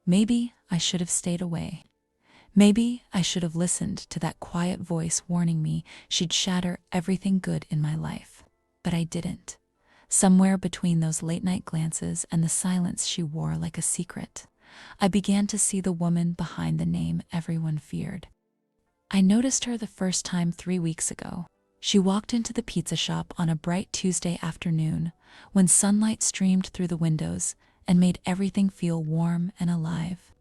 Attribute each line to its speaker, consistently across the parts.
Speaker 1: Maybe I should have stayed away. Maybe I should have listened to that quiet voice warning me she'd shatter everything good in my life. But I didn't. Somewhere between those late-night glances and the silence she wore like a secret, I began to see the woman behind the name everyone feared. I noticed her the first time 3 weeks ago. She walked into the pizza shop on a bright Tuesday afternoon when sunlight streamed through the windows and made everything feel warm and alive.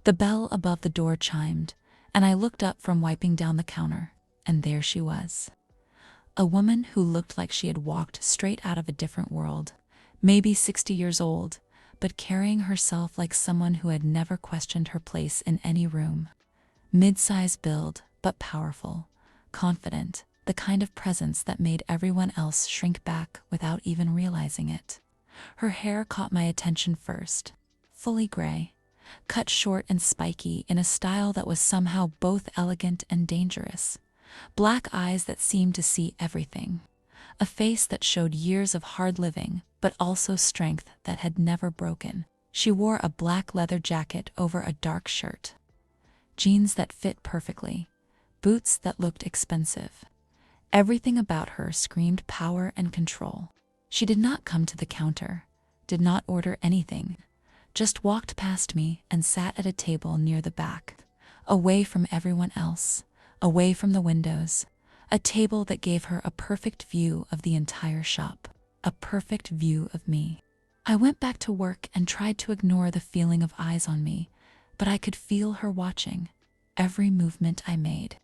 Speaker 1: The bell above the door chimed, and I looked up from wiping down the counter, and there she was. A woman who looked like she had walked straight out of a different world, maybe 60 years old, but carrying herself like someone who had never questioned her place in any room. Mid-size build, but powerful, confident, the kind of presence that made everyone else shrink back without even realizing it. Her hair caught my attention first, fully gray, cut short and spiky in a style that was somehow both elegant and dangerous. Black eyes that seemed to see everything. A face that showed years of hard living, but also strength that had never broken. She wore a black leather jacket over a dark shirt. Jeans that fit perfectly. Boots that looked expensive. Everything about her screamed power and control. She did not come to the counter, did not order anything, just walked past me and sat at a table near the back, away from everyone else, away from the windows, a table that gave her a perfect view of the entire shop, a perfect view of me. I went back to work and tried to ignore the feeling of eyes on me, but I could feel her watching, every movement I made,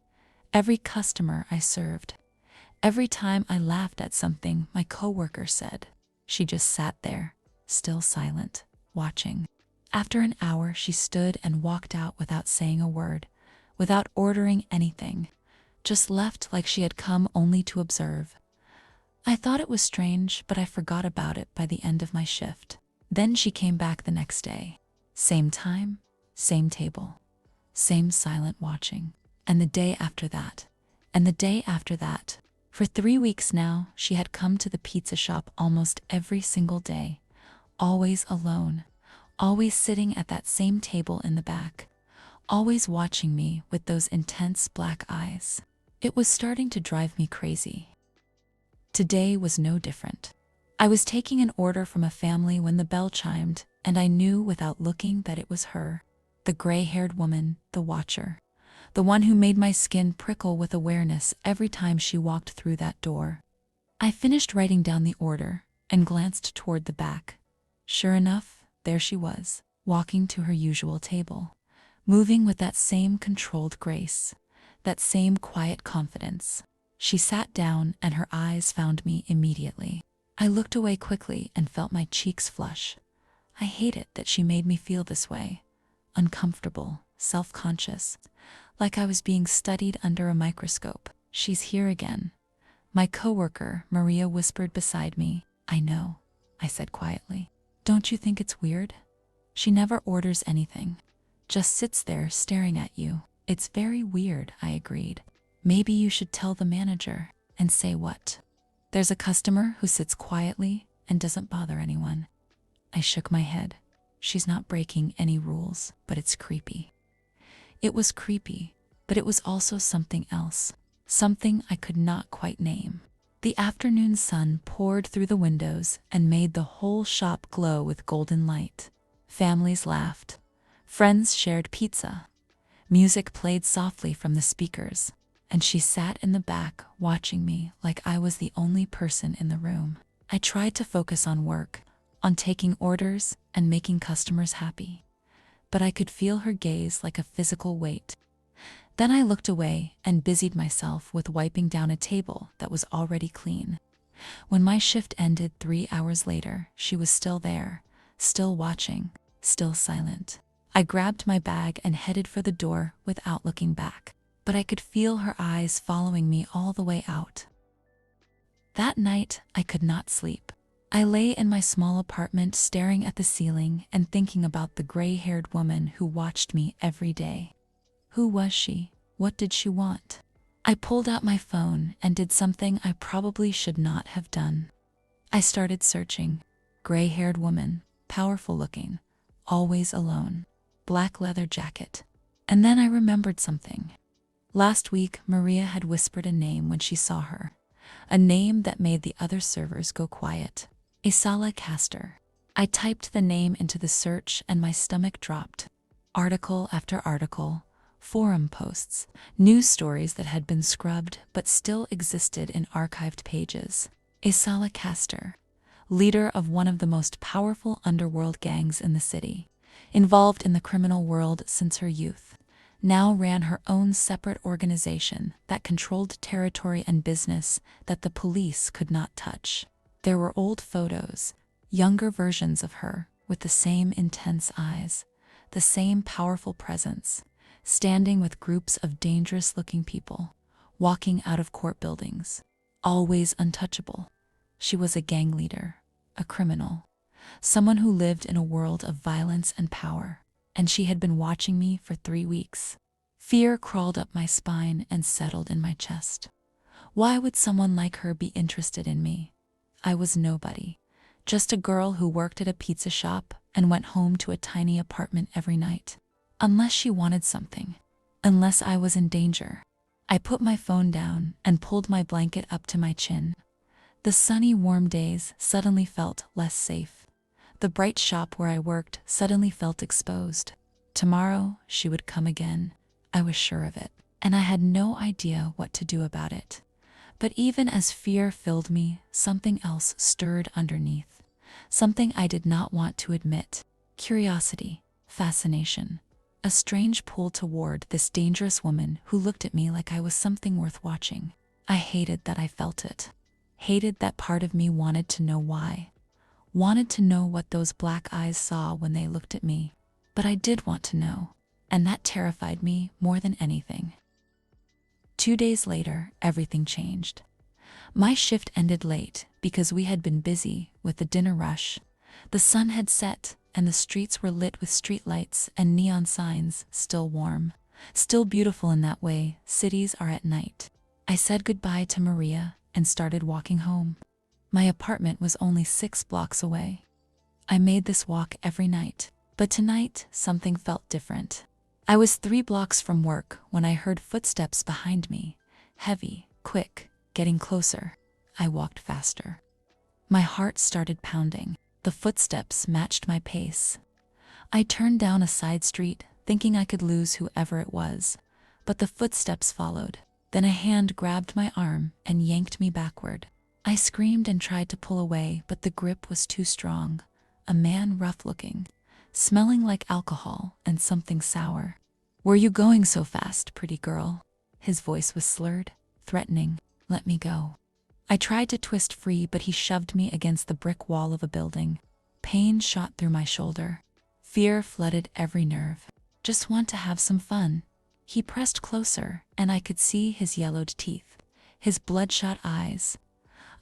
Speaker 1: every customer I served. Every time I laughed at something my coworker said, she just sat there, still silent, watching. After an hour, she stood and walked out without saying a word, without ordering anything, just left like she had come only to observe. I thought it was strange, but I forgot about it by the end of my shift. Then she came back the next day. Same time, same table, same silent watching. And the day after that, and the day after that. For 3 weeks now, she had come to the pizza shop almost every single day, always alone, always sitting at that same table in the back, always watching me with those intense black eyes. It was starting to drive me crazy. Today was no different. I was taking an order from a family when the bell chimed, and I knew without looking that it was her, the gray-haired woman, the watcher. The one who made my skin prickle with awareness every time she walked through that door. I finished writing down the order and glanced toward the back. Sure enough, there she was, walking to her usual table, moving with that same controlled grace, that same quiet confidence. She sat down and her eyes found me immediately. I looked away quickly and felt my cheeks flush. I hated that she made me feel this way, uncomfortable, self-conscious, like I was being studied under a microscope. She's here again. My coworker, Maria, whispered beside me. I know, I said quietly. Don't you think it's weird? She never orders anything, just sits there staring at you. It's very weird, I agreed. Maybe you should tell the manager. And say what? There's a customer who sits quietly and doesn't bother anyone. I shook my head. She's not breaking any rules, but it's creepy. It was creepy, but it was also something else, something I could not quite name. The afternoon sun poured through the windows and made the whole shop glow with golden light. Families laughed. Friends shared pizza. Music played softly from the speakers, and she sat in the back watching me like I was the only person in the room. I tried to focus on work, on taking orders and making customers happy, but I could feel her gaze like a physical weight. Then I looked away and busied myself with wiping down a table that was already clean. When my shift ended 3 hours later, she was still there, still watching, still silent. I grabbed my bag and headed for the door without looking back, but I could feel her eyes following me all the way out. That night, I could not sleep. I lay in my small apartment staring at the ceiling and thinking about the gray-haired woman who watched me every day. Who was she? What did she want? I pulled out my phone and did something I probably should not have done. I started searching. Gray-haired woman, powerful looking, always alone. black leather jacket. And then I remembered something. Last week, Maria had whispered a name when she saw her. A name that made the other servers go quiet. Isola Castor. I typed the name into the search and my stomach dropped. Article after article, forum posts, news stories that had been scrubbed but still existed in archived pages. Isola Castor, leader of one of the most powerful underworld gangs in the city, involved in the criminal world since her youth, now ran her own separate organization that controlled territory and business that the police could not touch. There were old photos, younger versions of her with the same intense eyes, the same powerful presence, standing with groups of dangerous-looking people, walking out of court buildings, always untouchable. She was a gang leader, a criminal, someone who lived in a world of violence and power, and she had been watching me for 3 weeks. Fear crawled up my spine and settled in my chest. Why would someone like her be interested in me? I was nobody, just a girl who worked at a pizza shop and went home to a tiny apartment every night. Unless she wanted something, unless I was in danger. I put my phone down and pulled my blanket up to my chin. The sunny, warm days suddenly felt less safe. The bright shop where I worked suddenly felt exposed. Tomorrow, she would come again. I was sure of it, and I had no idea what to do about it. But even as fear filled me, something else stirred underneath. Something I did not want to admit. Curiosity, fascination. A strange pull toward this dangerous woman who looked at me like I was something worth watching. I hated that I felt it. Hated that part of me wanted to know why. Wanted to know what those black eyes saw when they looked at me. But I did want to know, and that terrified me more than anything. 2 days later, everything changed. My shift ended late because we had been busy with the dinner rush. The sun had set, and the streets were lit with streetlights and neon signs, still warm, still beautiful in that way cities are at night. I said goodbye to Maria and started walking home. My apartment was only 6 blocks away. I made this walk every night, but tonight something felt different. I was 3 blocks from work when I heard footsteps behind me, heavy, quick, getting closer. I walked faster. My heart started pounding. The footsteps matched my pace. I turned down a side street, thinking I could lose whoever it was, but the footsteps followed. Then a hand grabbed my arm and yanked me backward. I screamed and tried to pull away, but the grip was too strong. A man rough-looking, smelling like alcohol and something sour. "Where you going so fast, pretty girl?" His voice was slurred, threatening. "Let me go." I tried to twist free, but he shoved me against the brick wall of a building. Pain shot through my shoulder. Fear flooded every nerve. "Just want to have some fun." He pressed closer, and I could see his yellowed teeth, his bloodshot eyes.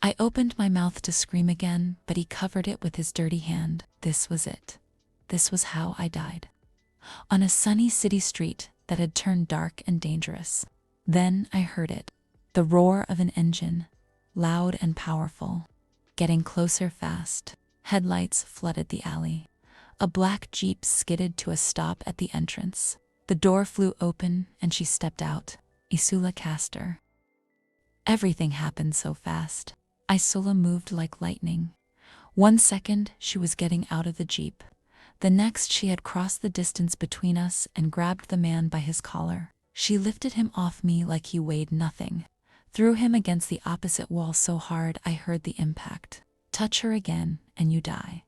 Speaker 1: I opened my mouth to scream again, but he covered it with his dirty hand. This was it. This was how I died. On a sunny city street that had turned dark and dangerous. Then I heard it. The roar of an engine, loud and powerful, getting closer fast. Headlights flooded the alley. A black Jeep skidded to a stop at the entrance. The door flew open and she stepped out. Isola Castor. Everything happened so fast. Isola moved like lightning. 1 second, she was getting out of the Jeep. The next, she had crossed the distance between us and grabbed the man by his collar. She lifted him off me like he weighed nothing. Threw him against the opposite wall so hard I heard the impact. "Touch her again, and you die."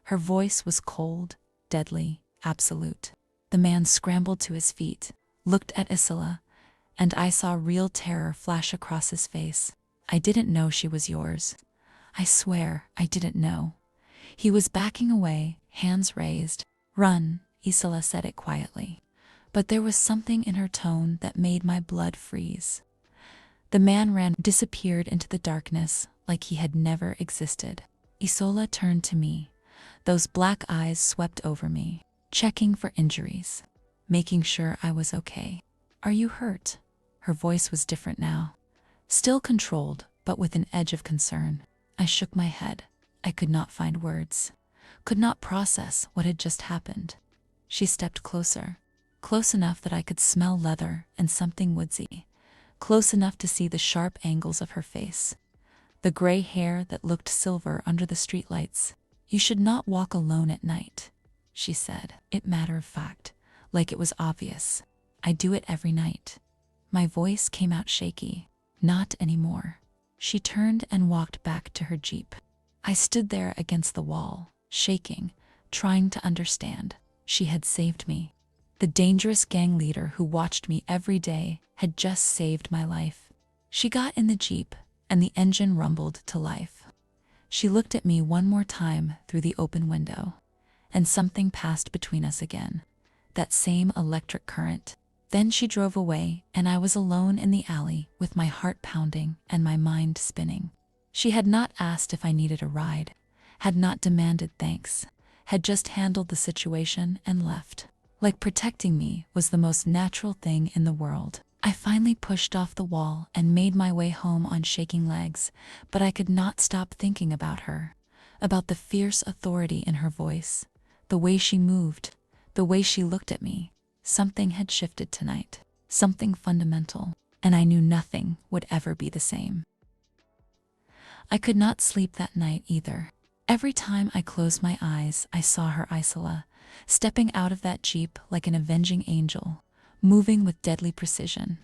Speaker 1: Her voice was cold, deadly, absolute. The man scrambled to his feet, looked at Isola, and I saw real terror flash across his face. "I didn't know she was yours. I swear I didn't know." He was backing away, hands raised. "Run," Isola said it quietly. But there was something in her tone that made my blood freeze. The man disappeared into the darkness like he had never existed. Isola turned to me. Those black eyes swept over me, checking for injuries, making sure I was okay. "Are you hurt?" Her voice was different now. Still controlled, but with an edge of concern. I shook my head. I could not find words. Could not process what had just happened. She stepped closer, close enough that I could smell leather and something woodsy, close enough to see the sharp angles of her face, the gray hair that looked silver under the streetlights. "You should not walk alone at night," she said, it matter of fact, like it was obvious. "I do it every night." My voice came out shaky. "Not anymore." She turned and walked back to her Jeep. I stood there against the wall, shaking, trying to understand. She had saved me. The dangerous gang leader who watched me every day had just saved my life. She got in the Jeep, and the engine rumbled to life. She looked at me one more time through the open window, and something passed between us again. That same electric current. Then she drove away, and I was alone in the alley with my heart pounding and my mind spinning. She had not asked if I needed a ride, had not demanded thanks, had just handled the situation and left. Like protecting me was the most natural thing in the world. I finally pushed off the wall and made my way home on shaking legs, but I could not stop thinking about her, about the fierce authority in her voice, the way she moved, the way she looked at me. Something had shifted tonight, something fundamental, and I knew nothing would ever be the same. I could not sleep that night either. Every time I closed my eyes, I saw her Isola, stepping out of that Jeep like an avenging angel, moving with deadly precision,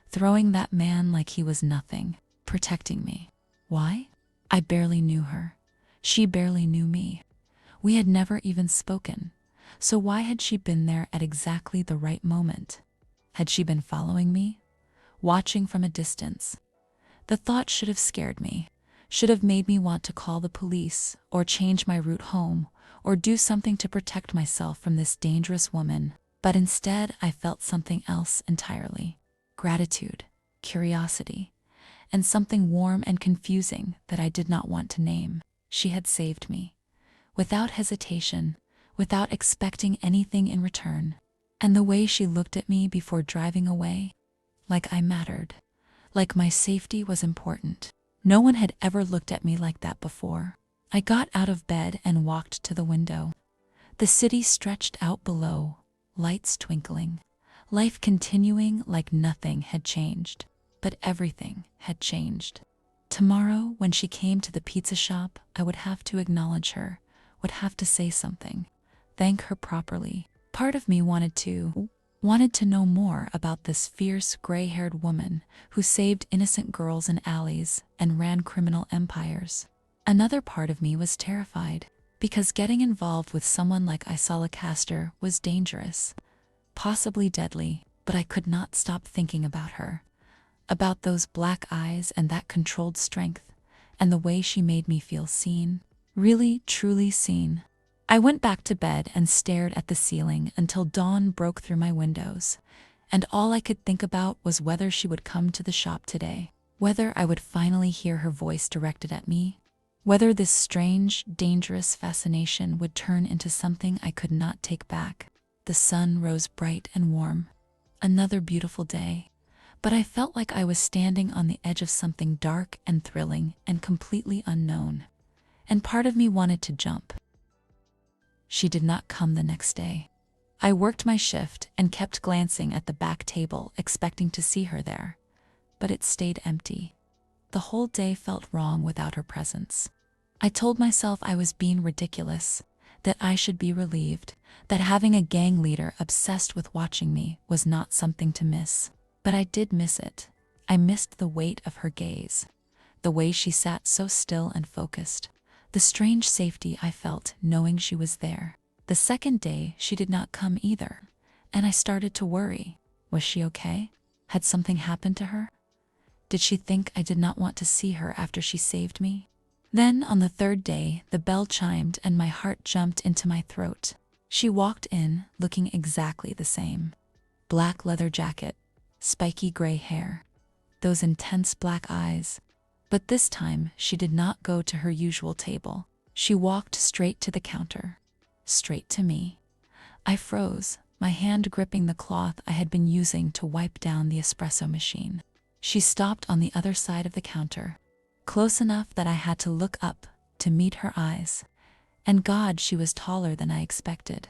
Speaker 1: throwing that man like he was nothing, protecting me. Why? I barely knew her. She barely knew me. We had never even spoken. So why had she been there at exactly the right moment? Had she been following me? Watching from a distance? The thought should have scared me, should have made me want to call the police, or change my route home, or do something to protect myself from this dangerous woman. But instead, I felt something else entirely. Gratitude, curiosity, and something warm and confusing that I did not want to name. She had saved me. Without hesitation, without expecting anything in return. And the way she looked at me before driving away, like I mattered, like my safety was important. No one had ever looked at me like that before. I got out of bed and walked to the window. The city stretched out below, lights twinkling, life continuing like nothing had changed. But everything had changed. Tomorrow, when she came to the pizza shop, I would have to acknowledge her, would have to say something, thank her properly. Part of me wanted to know more about this fierce, gray-haired woman who saved innocent girls in alleys and ran criminal empires. Another part of me was terrified, because getting involved with someone like Isola Castor was dangerous, possibly deadly, but I could not stop thinking about her, about those black eyes and that controlled strength, and the way she made me feel seen, really, truly seen. I went back to bed and stared at the ceiling until dawn broke through my windows, and all I could think about was whether she would come to the shop today, whether I would finally hear her voice directed at me, whether this strange, dangerous fascination would turn into something I could not take back. The sun rose bright and warm. Another beautiful day, but I felt like I was standing on the edge of something dark and thrilling and completely unknown, and part of me wanted to jump. She did not come the next day. I worked my shift and kept glancing at the back table, expecting to see her there, but it stayed empty. The whole day felt wrong without her presence. I told myself I was being ridiculous, that I should be relieved, that having a gang leader obsessed with watching me was not something to miss. But I did miss it. I missed the weight of her gaze, the way she sat so still and focused, the strange safety I felt knowing she was there. The second day, she did not come either, and I started to worry. Was she okay? Had something happened to her? Did she think I did not want to see her after she saved me? Then, on the third day, the bell chimed and my heart jumped into my throat. She walked in, looking exactly the same. Black leather jacket, spiky gray hair, those intense black eyes. But this time, she did not go to her usual table. She walked straight to the counter, straight to me. I froze, my hand gripping the cloth I had been using to wipe down the espresso machine. She stopped on the other side of the counter, close enough that I had to look up to meet her eyes. And God, she was taller than I expected,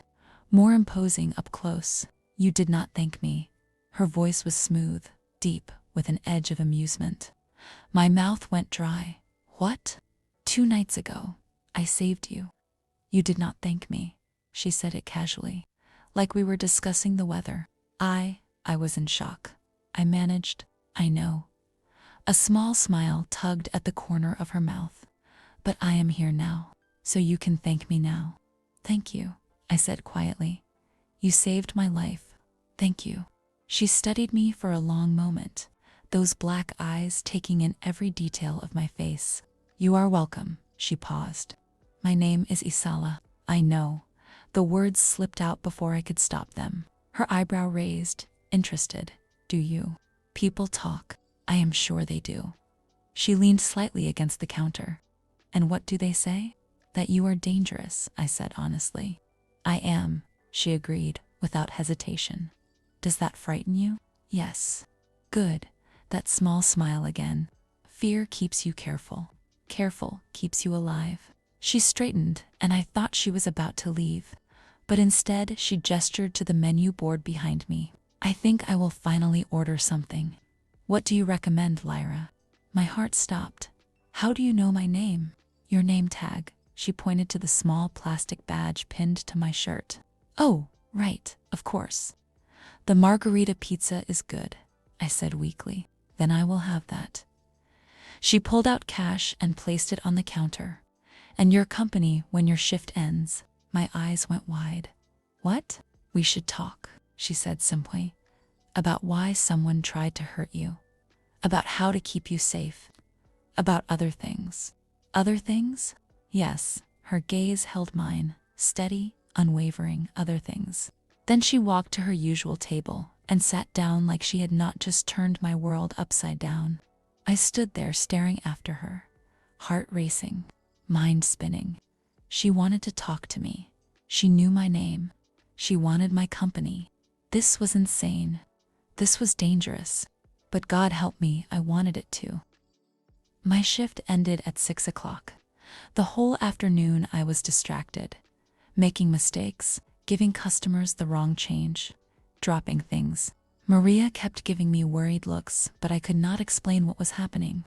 Speaker 1: more imposing up close. You did not thank me. Her voice was smooth, deep, with an edge of amusement. My mouth went dry. What? 2 nights ago, I saved you. You did not thank me. She said it casually, like we were discussing the weather. I was in shock. I managed, I know. A small smile tugged at the corner of her mouth. But I am here now, so you can thank me now. Thank you, I said quietly. You saved my life. Thank you. She studied me for a long moment, those black eyes taking in every detail of my face. You are welcome, she paused. My name is Isola. I know. The words slipped out before I could stop them. Her eyebrow raised, interested. Do you? People talk. I am sure they do. She leaned slightly against the counter. And what do they say? That you are dangerous, I said honestly. I am, she agreed, without hesitation. Does that frighten you? Yes. Good. That small smile again. Fear keeps you careful. Careful keeps you alive. She straightened, and I thought she was about to leave. But instead, she gestured to the menu board behind me. I think I will finally order something. What do you recommend, Lyra? My heart stopped. How do you know my name? Your name tag. She pointed to the small plastic badge pinned to my shirt. Oh, right, of course. The margarita pizza is good, I said weakly. Then I will have that. She pulled out cash and placed it on the counter. And your company when your shift ends. My eyes went wide. What? We should talk, she said simply. About why someone tried to hurt you. About how to keep you safe. About other things. Other things? Yes, her gaze held mine, steady, unwavering, other things. Then she walked to her usual table and sat down like she had not just turned my world upside down. I stood there staring after her, heart racing, mind spinning. She wanted to talk to me. She knew my name. She wanted my company. This was insane. This was dangerous. But God help me, I wanted it to. My shift ended at 6 o'clock. The whole afternoon I was distracted, making mistakes, giving customers the wrong change, dropping things. Maria kept giving me worried looks, but I could not explain what was happening,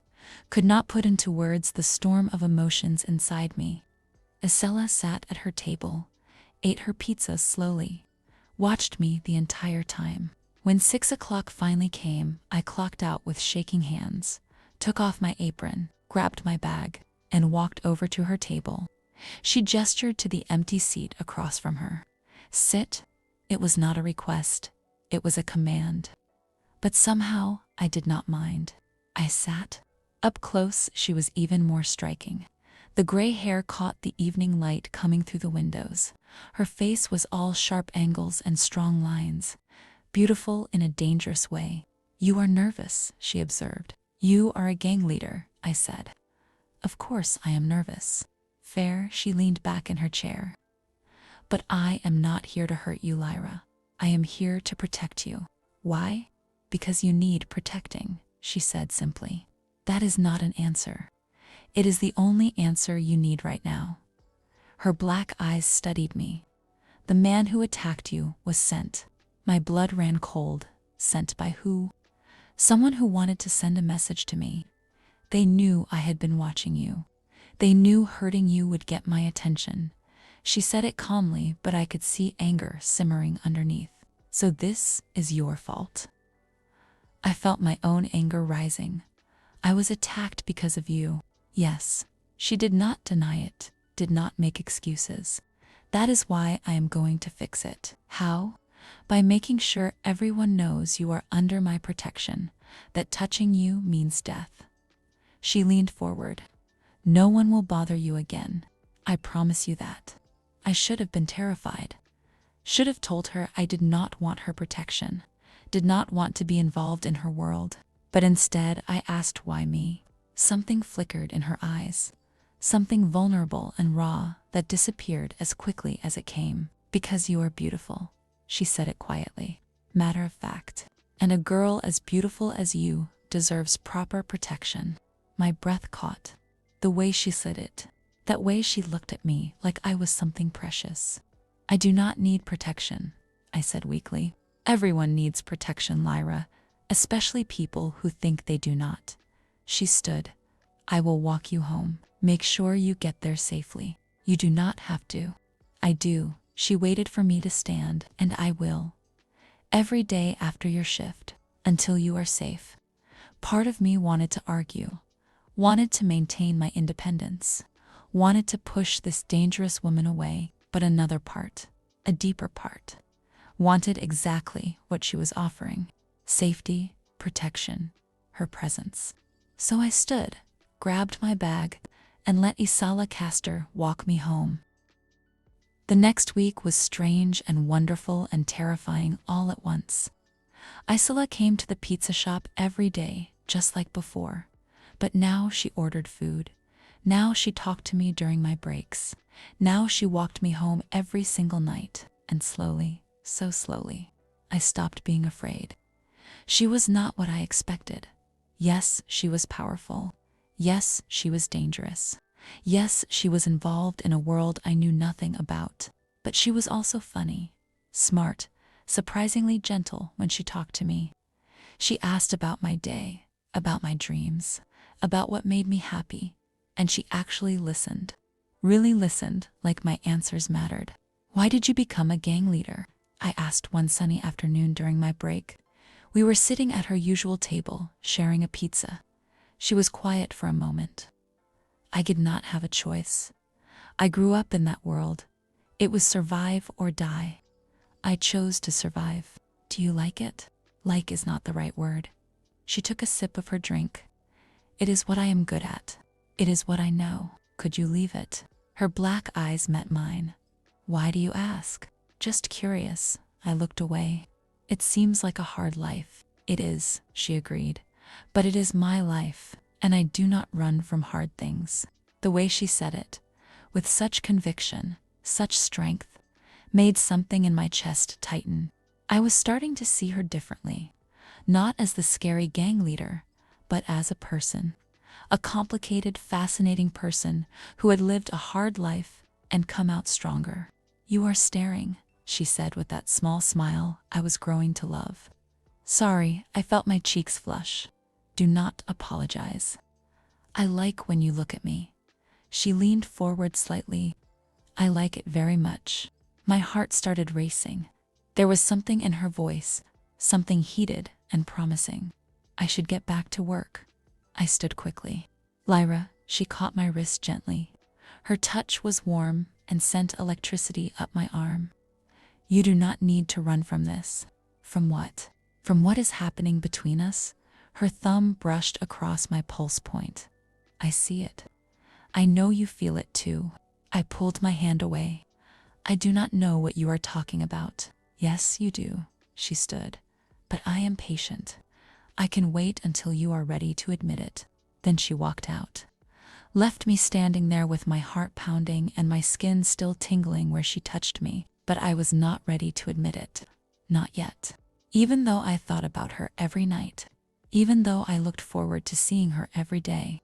Speaker 1: could not put into words the storm of emotions inside me. Isola sat at her table, ate her pizza slowly, watched me the entire time. When 6 o'clock finally came, I clocked out with shaking hands, took off my apron, grabbed my bag, and walked over to her table. She gestured to the empty seat across from her. Sit. It was not a request. It was a command. But somehow, I did not mind. I sat. Up close, she was even more striking. The gray hair caught the evening light coming through the windows. Her face was all sharp angles and strong lines, beautiful in a dangerous way. You are nervous, she observed. You are a gang leader, I said. Of course I am nervous. Fair, she leaned back in her chair. But I am not here to hurt you, Lyra. I am here to protect you. Why? Because you need protecting, she said simply. That is not an answer. It is the only answer you need right now. Her black eyes studied me. The man who attacked you was sent. My blood ran cold. Sent by who? Someone who wanted to send a message to me. They knew I had been watching you. They knew hurting you would get my attention. She said it calmly, but I could see anger simmering underneath. So this is your fault. I felt my own anger rising. I was attacked because of you. Yes, she did not deny it, did not make excuses. That is why I am going to fix it. How? By making sure everyone knows you are under my protection, that touching you means death. She leaned forward. No one will bother you again. I promise you that. I should have been terrified. Should have told her I did not want her protection, did not want to be involved in her world. But instead I asked why me. Something flickered in her eyes. Something vulnerable and raw that disappeared as quickly as it came. Because you are beautiful. She said it quietly. Matter of fact. And a girl as beautiful as you deserves proper protection. My breath caught. The way she said it. That way she looked at me like I was something precious. I do not need protection, I said weakly. Everyone needs protection, Lyra, especially people who think they do not. She stood. I will walk you home. Make sure you get there safely. You do not have to. I do. She waited for me to stand, and I will. Every day after your shift, until you are safe. Part of me wanted to argue, wanted to maintain my independence, wanted to push this dangerous woman away, but another part, a deeper part, wanted exactly what she was offering: safety, protection, her presence. So I stood, grabbed my bag, and let Isola Castor walk me home. The next week was strange and wonderful and terrifying all at once. Isola came to the pizza shop every day, just like before. But now she ordered food. Now she talked to me during my breaks. Now she walked me home every single night. And slowly, so slowly, I stopped being afraid. She was not what I expected. Yes, she was powerful. Yes, she was dangerous. Yes, she was involved in a world I knew nothing about. But she was also funny, smart, surprisingly gentle when she talked to me. She asked about my day, about my dreams, about what made me happy, and she actually listened. Really listened, like my answers mattered. Why did you become a gang leader? I asked one sunny afternoon during my break. We were sitting at her usual table, sharing a pizza. She was quiet for a moment. I did not have a choice. I grew up in that world. It was survive or die. I chose to survive. Do you like it? Like is not the right word. She took a sip of her drink. It is what I am good at. It is what I know. Could you leave it? Her black eyes met mine. Why do you ask? Just curious. I looked away. It seems like a hard life. It is, she agreed. But it is my life, and I do not run from hard things. The way she said it, with such conviction, such strength, made something in my chest tighten. I was starting to see her differently, not as the scary gang leader, but as a person. A complicated, fascinating person who had lived a hard life and come out stronger. You are staring, she said with that small smile I was growing to love. Sorry, I felt my cheeks flush. Do not apologize. I like when you look at me. She leaned forward slightly. I like it very much. My heart started racing. There was something in her voice, something heated and promising. I should get back to work. I stood quickly. Lyra, she caught my wrist gently. Her touch was warm and sent electricity up my arm. You do not need to run from this. From what? From what is happening between us? Her thumb brushed across my pulse point. I see it. I know you feel it too. I pulled my hand away. I do not know what you are talking about. Yes, you do. She stood. But I am patient. I can wait until you are ready to admit it. Then she walked out. Left me standing there with my heart pounding and my skin still tingling where she touched me. But I was not ready to admit it. Not yet. Even though I thought about her every night. Even though I looked forward to seeing her every day.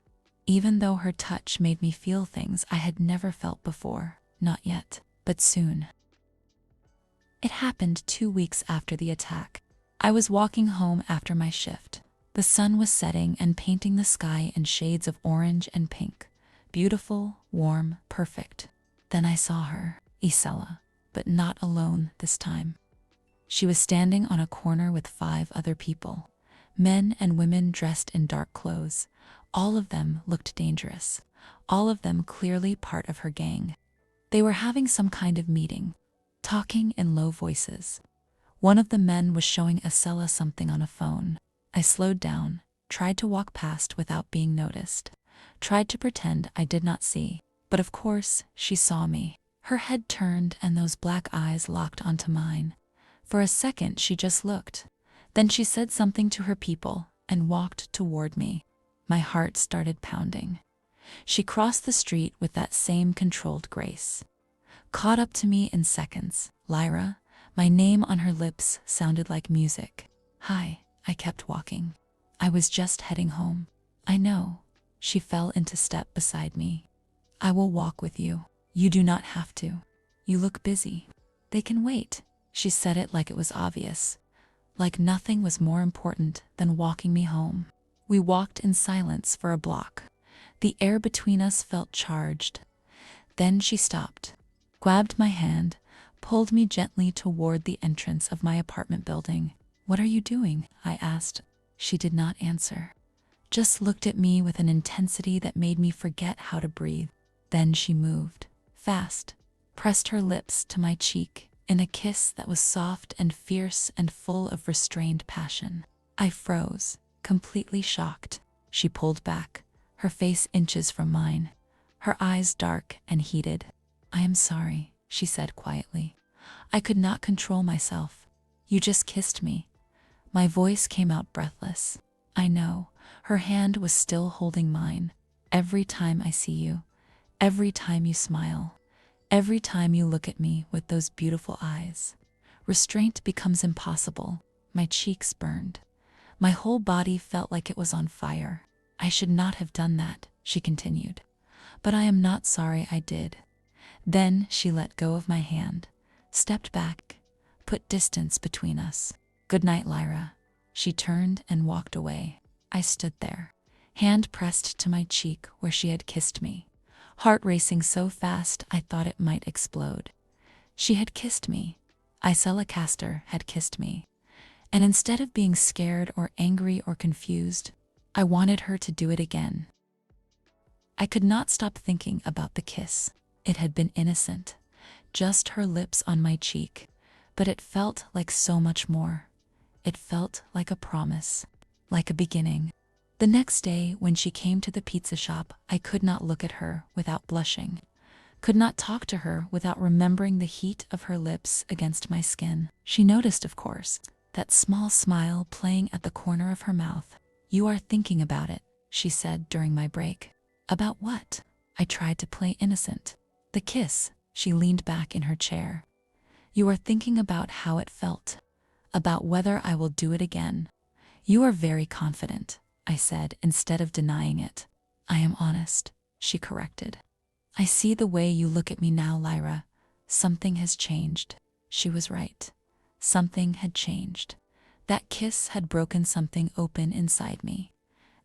Speaker 1: Even though her touch made me feel things I had never felt before. Not yet. But soon. It happened 2 weeks after the attack. I was walking home after my shift. The sun was setting and painting the sky in shades of orange and pink. Beautiful, warm, perfect. Then I saw her, Isola, but not alone this time. She was standing on a corner with 5 other people. Men and women dressed in dark clothes. All of them looked dangerous. All of them clearly part of her gang. They were having some kind of meeting, talking in low voices. One of the men was showing Isola something on a phone. I slowed down, tried to walk past without being noticed, tried to pretend I did not see. But of course, she saw me. Her head turned and those black eyes locked onto mine. For a second, she just looked. Then she said something to her people and walked toward me. My heart started pounding. She crossed the street with that same controlled grace. Caught up to me in seconds. Lyra, my name on her lips sounded like music. Hi, I kept walking. I was just heading home. I know. She fell into step beside me. I will walk with you. You do not have to. You look busy. They can wait. She said it like it was obvious, like nothing was more important than walking me home. We walked in silence for a block. The air between us felt charged. Then she stopped, grabbed my hand, pulled me gently toward the entrance of my apartment building. "What are you doing?" I asked. She did not answer, just looked at me with an intensity that made me forget how to breathe. Then she moved, fast, pressed her lips to my cheek in a kiss that was soft and fierce and full of restrained passion. I froze, completely shocked. She pulled back, her face inches from mine, her eyes dark and heated. "I am sorry," she said quietly. "I could not control myself. You just kissed me." My voice came out breathless. "I know." Her hand was still holding mine. "Every time I see you, every time you smile, every time you look at me with those beautiful eyes, restraint becomes impossible." My cheeks burned. My whole body felt like it was on fire. "I should not have done that," she continued, "but I am not sorry I did." Then she let go of my hand, stepped back, put distance between us. "Good night, Lyra." She turned and walked away. I stood there, hand pressed to my cheek where she had kissed me, heart racing so fast I thought it might explode. She had kissed me. Isola Castor had kissed me. And instead of being scared or angry or confused, I wanted her to do it again. I could not stop thinking about the kiss. It had been innocent, just her lips on my cheek, but it felt like so much more. It felt like a promise, like a beginning. The next day, when she came to the pizza shop, I could not look at her without blushing, could not talk to her without remembering the heat of her lips against my skin. She noticed, of course, that small smile playing at the corner of her mouth. "You are thinking about it," she said during my break. "About what?" I tried to play innocent. "The kiss." She leaned back in her chair. "You are thinking about how it felt, about whether I will do it again." "You are very confident," I said instead of denying it. "I am honest," she corrected. "I see the way you look at me now, Lyra. Something has changed." She was right. Something had changed. That kiss had broken something open inside me,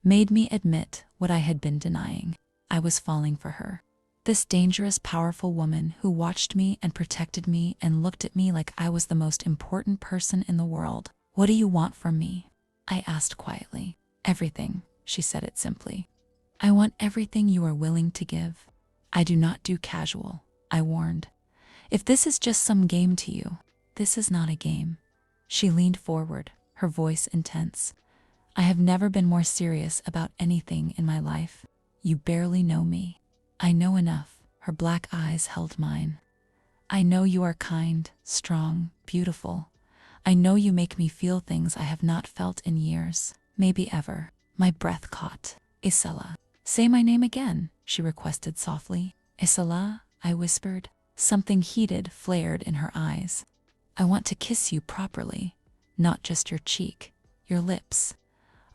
Speaker 1: made me admit what I had been denying. I was falling for her. This dangerous, powerful woman who watched me and protected me and looked at me like I was the most important person in the world. "What do you want from me?" I asked quietly. "Everything," she said it simply. "I want everything you are willing to give." "I do not do casual," I warned. "If this is just some game to you, this is not a game." She leaned forward, her voice intense. "I have never been more serious about anything in my life. You barely know me." "I know enough." Her black eyes held mine. "I know you are kind, strong, beautiful. I know you make me feel things I have not felt in years, maybe ever." My breath caught. "Isola." "Say my name again," she requested softly. "Isola," I whispered. Something heated flared in her eyes. "I want to kiss you properly, not just your cheek, your lips.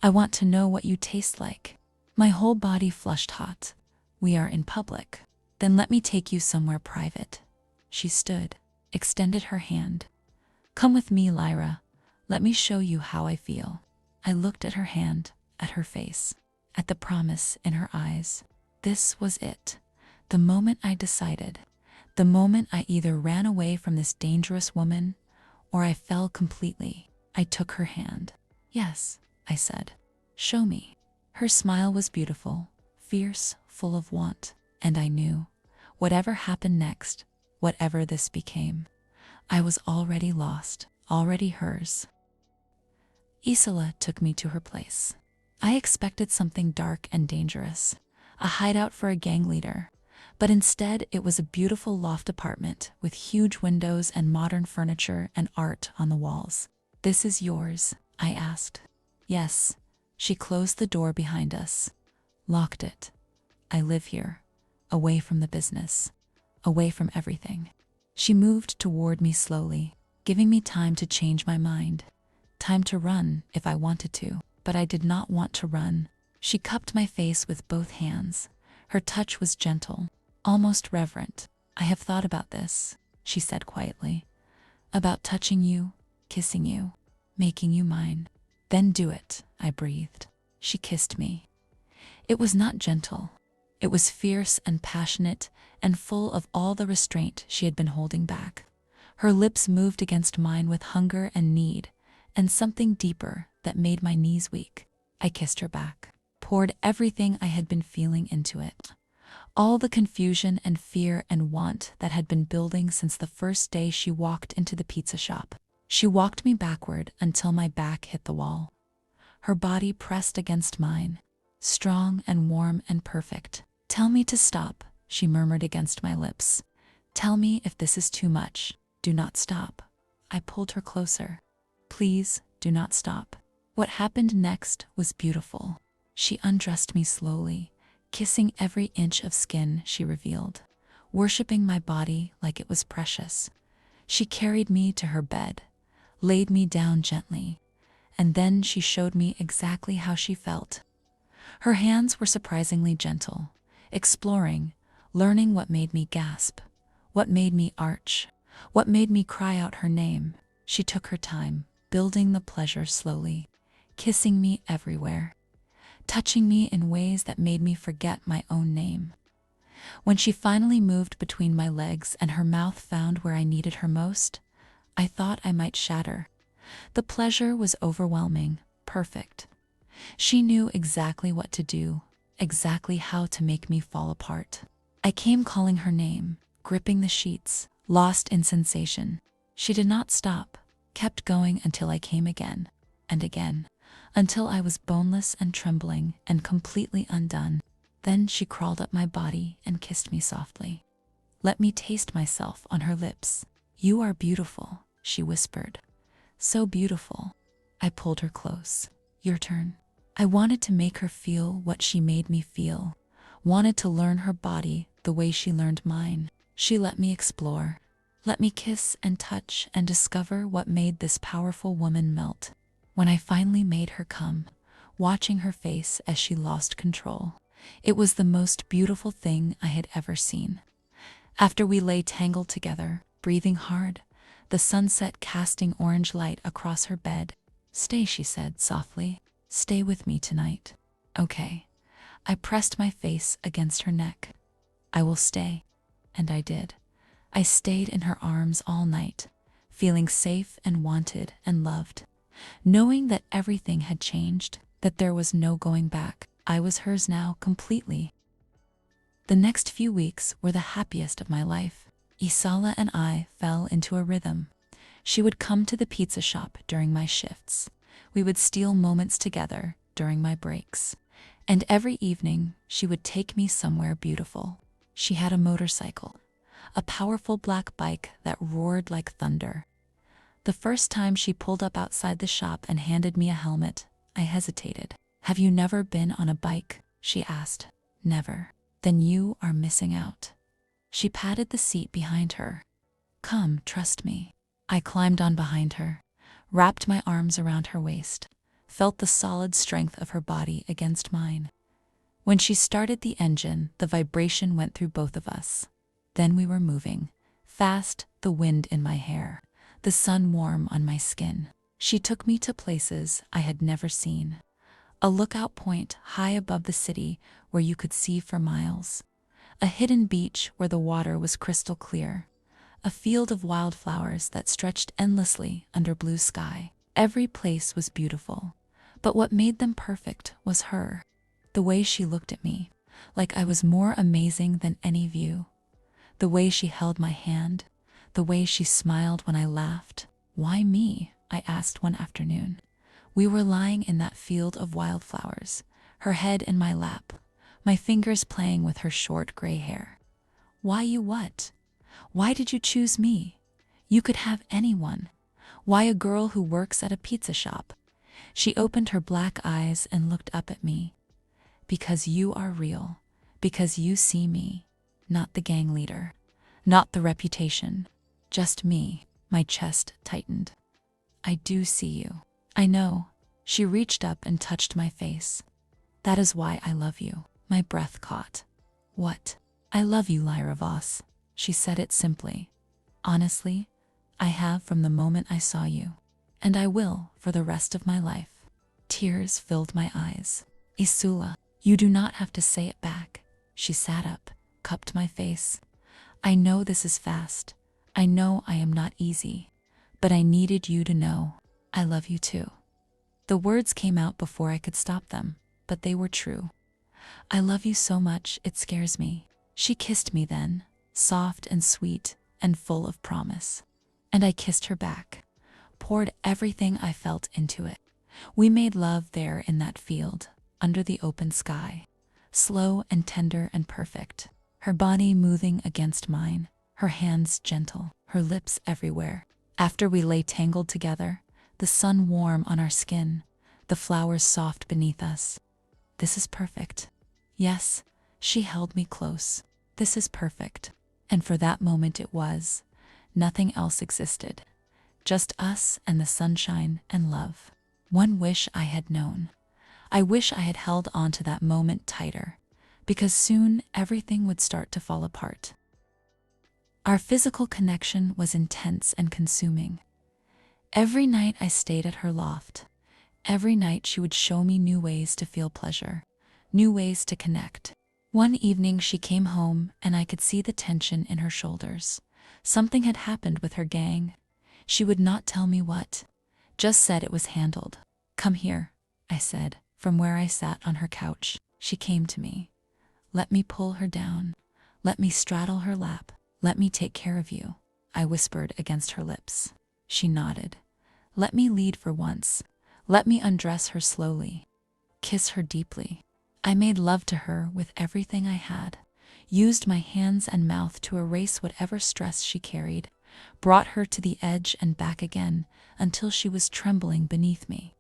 Speaker 1: I want to know what you taste like." My whole body flushed hot. "We are in public." "Then let me take you somewhere private." She stood, extended her hand. "Come with me, Lyra. Let me show you how I feel." I looked at her hand, at her face, at the promise in her eyes. This was it. The moment I decided. The moment I either ran away from this dangerous woman or I fell completely. I took her hand. "Yes," I said. "Show me." Her smile was beautiful, fierce, full of want, and I knew, whatever happened next, whatever this became, I was already lost, already hers. Isola took me to her place. I expected something dark and dangerous, a hideout for a gang leader, but instead it was a beautiful loft apartment with huge windows and modern furniture and art on the walls. "This is yours?" I asked. "Yes." She closed the door behind us, locked it. "I live here, away from the business, away from everything." She moved toward me slowly, giving me time to change my mind, time to run if I wanted to, but I did not want to run. She cupped my face with both hands. Her touch was gentle, almost reverent. "I have thought about this," she said quietly. About touching you, kissing you, making you mine. Then do it, I breathed. She kissed me. It was not gentle. It was fierce and passionate and full of all the restraint she had been holding back. Her lips moved against mine with hunger and need, and something deeper that made my knees weak. I kissed her back, poured everything I had been feeling into it. All the confusion and fear and want that had been building since the first day she walked into the pizza shop. She walked me backward until my back hit the wall. Her body pressed against mine, strong and warm and perfect. "Tell me to stop," she murmured against my lips. "Tell me if this is too much. Do not stop." I pulled her closer. "Please, do not stop." What happened next was beautiful. She undressed me slowly, kissing every inch of skin she revealed, worshiping my body like it was precious. She carried me to her bed, laid me down gently, and then she showed me exactly how she felt. Her hands were surprisingly gentle, exploring, learning what made me gasp, what made me arch, what made me cry out her name. She took her time, building the pleasure slowly, kissing me everywhere, touching me in ways that made me forget my own name. When she finally moved between my legs and her mouth found where I needed her most, I thought I might shatter. The pleasure was overwhelming, perfect. She knew exactly what to do, exactly how to make me fall apart. I came calling her name, gripping the sheets, lost in sensation. She did not stop, kept going until I came again, and again, until I was boneless and trembling and completely undone. Then she crawled up my body and kissed me softly. Let me taste myself on her lips. "You are beautiful," she whispered. "So beautiful." I pulled her close. "Your turn." I wanted to make her feel what she made me feel, wanted to learn her body the way she learned mine. She let me explore, let me kiss and touch and discover what made this powerful woman melt. When I finally made her come, watching her face as she lost control, it was the most beautiful thing I had ever seen. After we lay tangled together, breathing hard, the sunset casting orange light across her bed. "Stay," she said softly. "Stay with me tonight." "Okay." I pressed my face against her neck. "I will stay." And I did. I stayed in her arms all night, feeling safe and wanted and loved. Knowing that everything had changed, that there was no going back. I was hers now completely. The next few weeks were the happiest of my life. Isola and I fell into a rhythm. She would come to the pizza shop during my shifts. We would steal moments together during my breaks. And every evening, she would take me somewhere beautiful. She had a motorcycle, a powerful black bike that roared like thunder. The first time she pulled up outside the shop and handed me a helmet, I hesitated. "Have you never been on a bike?" she asked. "Never." "Then you are missing out." She patted the seat behind her. "Come, trust me." I climbed on behind her, wrapped my arms around her waist, felt the solid strength of her body against mine. When she started the engine, the vibration went through both of us. Then we were moving, fast, the wind in my hair, the sun warm on my skin. She took me to places I had never seen. A lookout point high above the city where you could see for miles. A hidden beach where the water was crystal clear. A field of wildflowers that stretched endlessly under blue sky. Every place was beautiful, but what made them perfect was her. The way she looked at me, like I was more amazing than any view. The way she held my hand, the way she smiled when I laughed. "Why me?" I asked one afternoon. We were lying in that field of wildflowers, her head in my lap, my fingers playing with her short gray hair. "Why you what? Why did you choose me? You could have anyone. Why a girl who works at a pizza shop?" She opened her black eyes and looked up at me. "Because you are real, because you see me, not the gang leader, not the reputation, just me." My chest tightened. "I do see you. I know." She reached up and touched my face. "That is why I love you." My breath caught. "What?" "I love you, Lyra Voss." She said it simply. Honestly, I have from the moment I saw you, and I will for the rest of my life. Tears filled my eyes. Isola, you do not have to say it back. She sat up, cupped my face. I know this is fast. I know I am not easy. But I needed you to know. I love you too. The words came out before I could stop them, but they were true. I love you so much, it scares me. She kissed me then, soft and sweet and full of promise. And I kissed her back, poured everything I felt into it. We made love there in that field, under the open sky, slow and tender and perfect, her body moving against mine, her hands gentle, her lips everywhere. After we lay tangled together, the sun warm on our skin, the flowers soft beneath us. This is perfect. Yes, she held me close. This is perfect. And for that moment it was. Nothing else existed. Just us and the sunshine and love. One wish I had known. I wish I had held on to that moment tighter, because soon everything would start to fall apart. Our physical connection was intense and consuming. Every night I stayed at her loft. Every night she would show me new ways to feel pleasure, new ways to connect. One evening she came home and I could see the tension in her shoulders. Something had happened with her gang. She would not tell me what, just said it was handled. Come here, I said, from where I sat on her couch. She came to me. Let me pull her down. Let me straddle her lap. Let me take care of you, I whispered against her lips. She nodded. Let me lead for once. Let me undress her slowly. Kiss her deeply. I made love to her with everything I had, used my hands and mouth to erase whatever stress she carried, brought her to the edge and back again until she was trembling beneath me.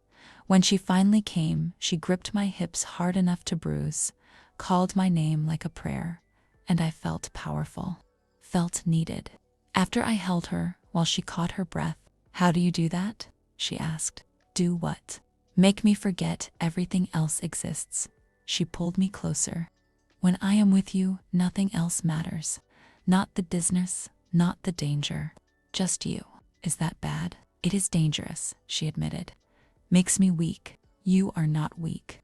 Speaker 1: When she finally came, she gripped my hips hard enough to bruise, called my name like a prayer, and I felt powerful, felt needed. After I held her while she caught her breath, "How do you do that?" she asked. Do what? Make me forget everything else exists. She pulled me closer. When I am with you, nothing else matters. Not the dizziness, not the danger. Just you. Is that bad? It is dangerous, she admitted. Makes me weak. You are not weak.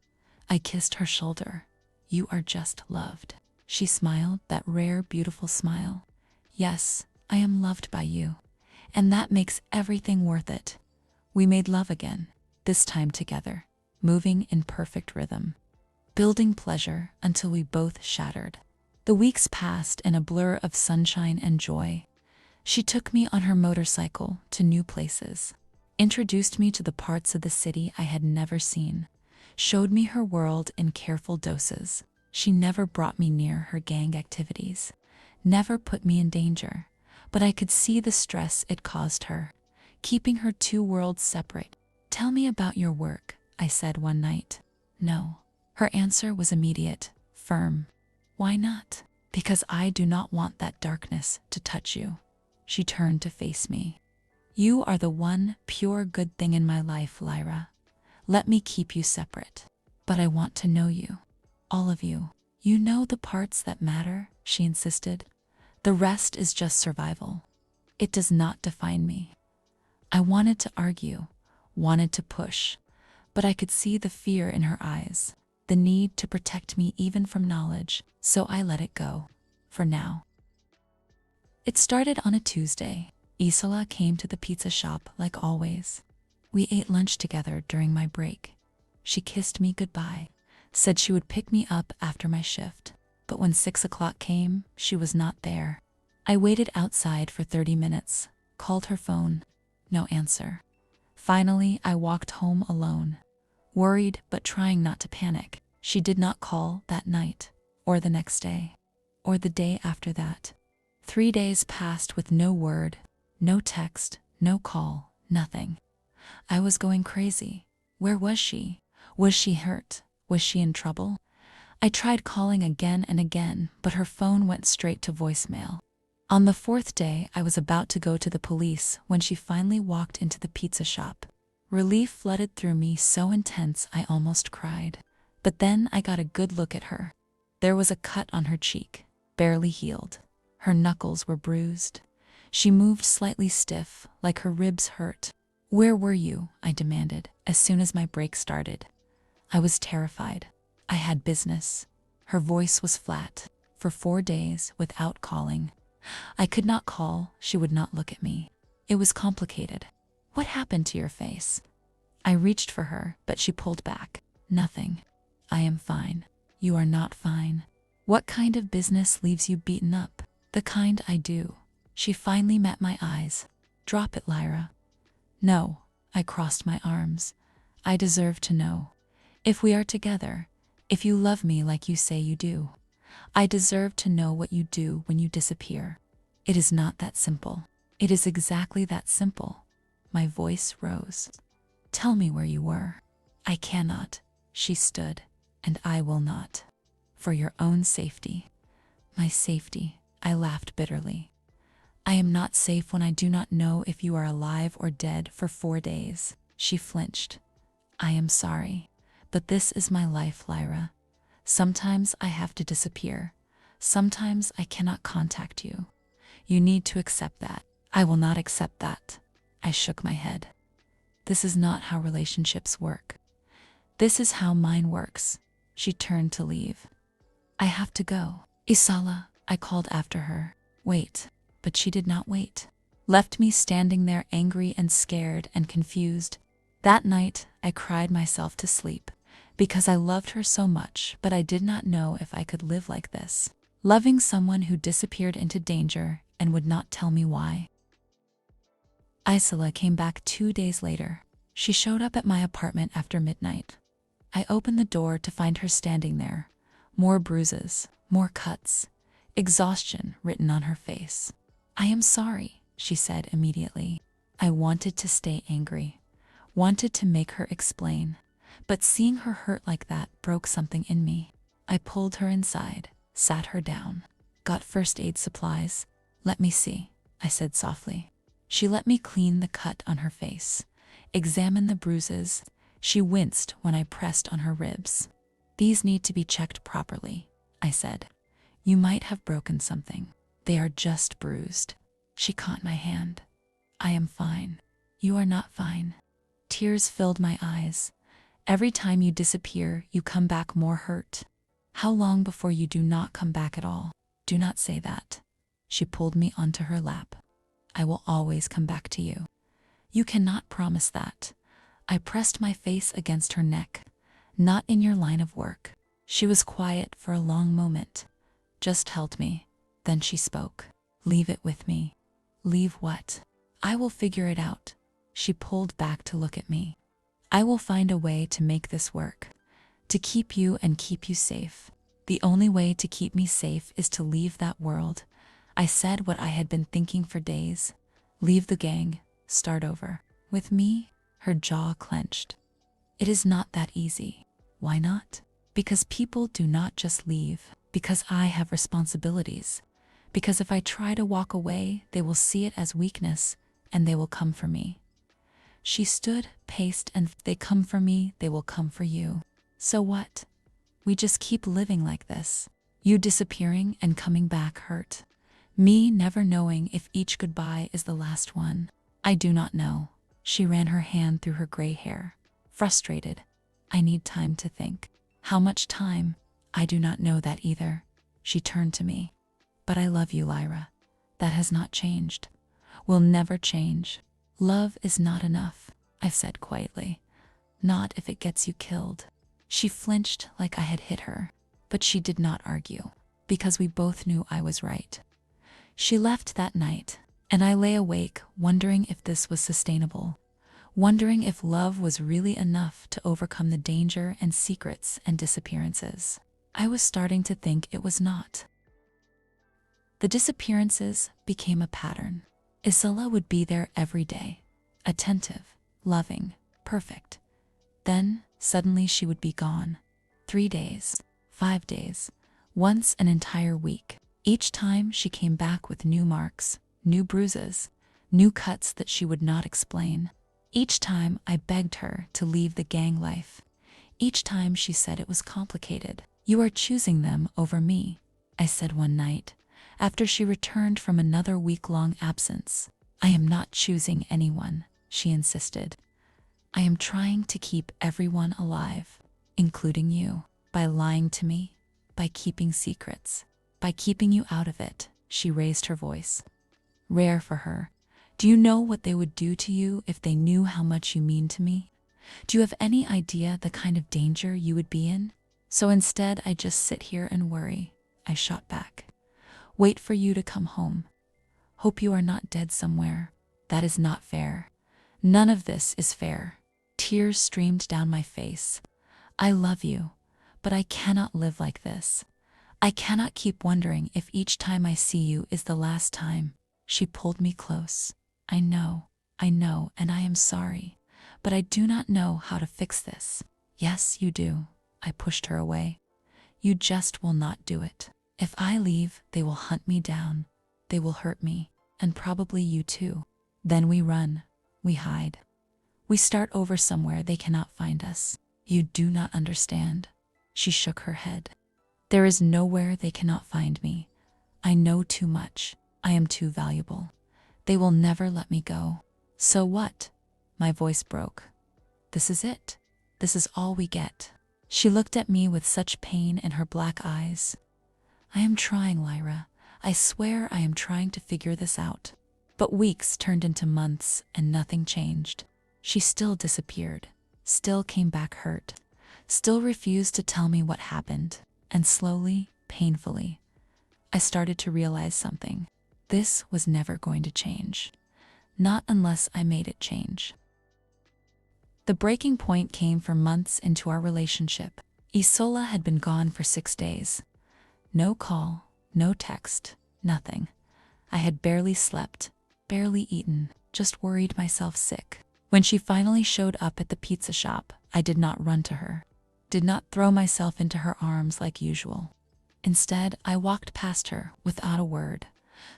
Speaker 1: I kissed her shoulder. You are just loved. She smiled, that rare, beautiful smile. Yes, I am loved by you. And that makes everything worth it. We made love again, this time together, moving in perfect rhythm, building pleasure until we both shattered. The weeks passed in a blur of sunshine and joy. She took me on her motorcycle to new places, introduced me to the parts of the city I had never seen, showed me her world in careful doses. She never brought me near her gang activities, never put me in danger, but I could see the stress it caused her, keeping her two worlds separate. Tell me about your work, I said one night. No. Her answer was immediate, firm. Why not? Because I do not want that darkness to touch you. She turned to face me. You are the one pure good thing in my life, Lyra. Let me keep you separate. But I want to know you. All of you. You know the parts that matter, she insisted. The rest is just survival. It does not define me. I wanted to argue, wanted to push, but I could see the fear in her eyes, the need to protect me even from knowledge, so I let it go, for now. It started on a Tuesday. Isola came to the pizza shop like always. We ate lunch together during my break. She kissed me goodbye, said she would pick me up after my shift, but when 6 o'clock came, she was not there. I waited outside for 30 minutes, called her phone. No answer. Finally, I walked home alone, worried but trying not to panic. She did not call that night, or the next day, or the day after that. 3 days passed with no word, no text, no call, nothing. I was going crazy. Where was she? Was she hurt? Was she in trouble? I tried calling again and again, but her phone went straight to voicemail. On the 4th day, I was about to go to the police when she finally walked into the pizza shop. Relief flooded through me so intense I almost cried. But then I got a good look at her. There was a cut on her cheek, barely healed. Her knuckles were bruised. She moved slightly stiff, like her ribs hurt. "Where were you?" I demanded, as soon as my break started. I was terrified. "I had business." Her voice was flat. "For 4 days, without calling." I could not call, she would not look at me. It was complicated. "What happened to your face?" I reached for her, but she pulled back. "Nothing. I am fine." "You are not fine." "What kind of business leaves you beaten up?" "The kind I do." She finally met my eyes. "Drop it, Lyra." "No." I crossed my arms. "I deserve to know. If we are together, if you love me like you say you do, I deserve to know what you do when you disappear." "It is not that simple." "It is exactly that simple." My voice rose. "Tell me where you were." "I cannot." She stood. "And I will not. For your own safety." "My safety." I laughed bitterly. "I am not safe when I do not know if you are alive or dead for 4 days." She flinched. "I am sorry, but this is my life, Lyra. Sometimes I have to disappear. Sometimes I cannot contact you. You need to accept that." "I will not accept that." I shook my head. "This is not how relationships work. This is how mine works." She turned to leave. "I have to go." "Isola," I called after her. "Wait." But she did not wait. Left me standing there angry and scared and confused. That night, I cried myself to sleep, because I loved her so much, but I did not know if I could live like this, loving someone who disappeared into danger and would not tell me why. Isola came back 2 days later. She showed up at my apartment after midnight. I opened the door to find her standing there. More bruises, more cuts, exhaustion written on her face. "I am sorry," she said immediately. I wanted to stay angry, wanted to make her explain, but seeing her hurt like that broke something in me. I pulled her inside, sat her down. "Got first aid supplies?" "Let me see," I said softly. She let me clean the cut on her face, examine the bruises. She winced when I pressed on her ribs. "These need to be checked properly," I said. "You might have broken something. They are just bruised." She caught my hand. "I am fine." "You are not fine." Tears filled my eyes. "Every time you disappear, you come back more hurt." "How long before you do not come back at all?" "Do not say that." She pulled me onto her lap. "I will always come back to you." "You cannot promise that." I pressed my face against her neck. "Not in your line of work." She was quiet for a long moment, just held me. Then she spoke. "Leave it with me." "Leave what?" "I will figure it out." She pulled back to look at me. "I will find a way to make this work, to keep you and keep you safe. The only way to keep me safe is to leave that world." I said what I had been thinking for days. Leave the gang, start over. "With me?" Her jaw clenched. "It is not that easy." "Why not?" "Because people do not just leave. Because I have responsibilities. Because if I try to walk away, they will see it as weakness, and they will come for me." She stood, paced, and "They come for me, they will come for you. So what? We just keep living like this. You disappearing and coming back hurt. Me never knowing if each goodbye is the last one. I do not know." She ran her hand through her gray hair. Frustrated. "I need time to think." "How much time?" "I do not know that either." She turned to me. "But I love you, Lyra. That has not changed. Will never change." "Love is not enough," I said quietly. "Not if it gets you killed." She flinched like I had hit her, but she did not argue, because we both knew I was right. She left that night, and I lay awake wondering if this was sustainable, wondering if love was really enough to overcome the danger and secrets and disappearances. I was starting to think it was not. The disappearances became a pattern. Isola would be there every day, attentive, loving, perfect. Then, suddenly she would be gone. 3 days, 5 days, once an entire week. Each time she came back with new marks, new bruises, new cuts that she would not explain. Each time I begged her to leave the gang life. Each time she said it was complicated. "You are choosing them over me," I said one night, after she returned from another week-long absence. "I am not choosing anyone," she insisted. "I am trying to keep everyone alive, including you, by lying to me, by keeping secrets, by keeping you out of it." She raised her voice. "Rare for her. Do you know what they would do to you if they knew how much you mean to me? Do you have any idea the kind of danger you would be in? So instead, I just sit here and worry," I shot back. "Wait for you to come home. Hope you are not dead somewhere. That is not fair. None of this is fair." Tears streamed down my face. "I love you, but I cannot live like this. I cannot keep wondering if each time I see you is the last time." She pulled me close. I know, and I am sorry, but I do not know how to fix this." "Yes, you do." I pushed her away. "You just will not do it. If I leave, they will hunt me down. They will hurt me, and probably you too. Then we run, we hide. We start over somewhere they cannot find us." "You do not understand." She shook her head. "There is nowhere they cannot find me. I know too much. I am too valuable. They will never let me go." "So what?" My voice broke. "This is it. This is all we get." She looked at me with such pain in her black eyes. "I am trying, Lyra. I swear I am trying to figure this out." But weeks turned into months and nothing changed. She still disappeared, still came back hurt, still refused to tell me what happened. And slowly, painfully, I started to realize something. This was never going to change. Not unless I made it change. The breaking point came for months into our relationship. Isola had been gone for 6 days. No call, no text, nothing. I had barely slept, barely eaten, just worried myself sick. When she finally showed up at the pizza shop, I did not run to her, did not throw myself into her arms like usual. Instead, I walked past her without a word,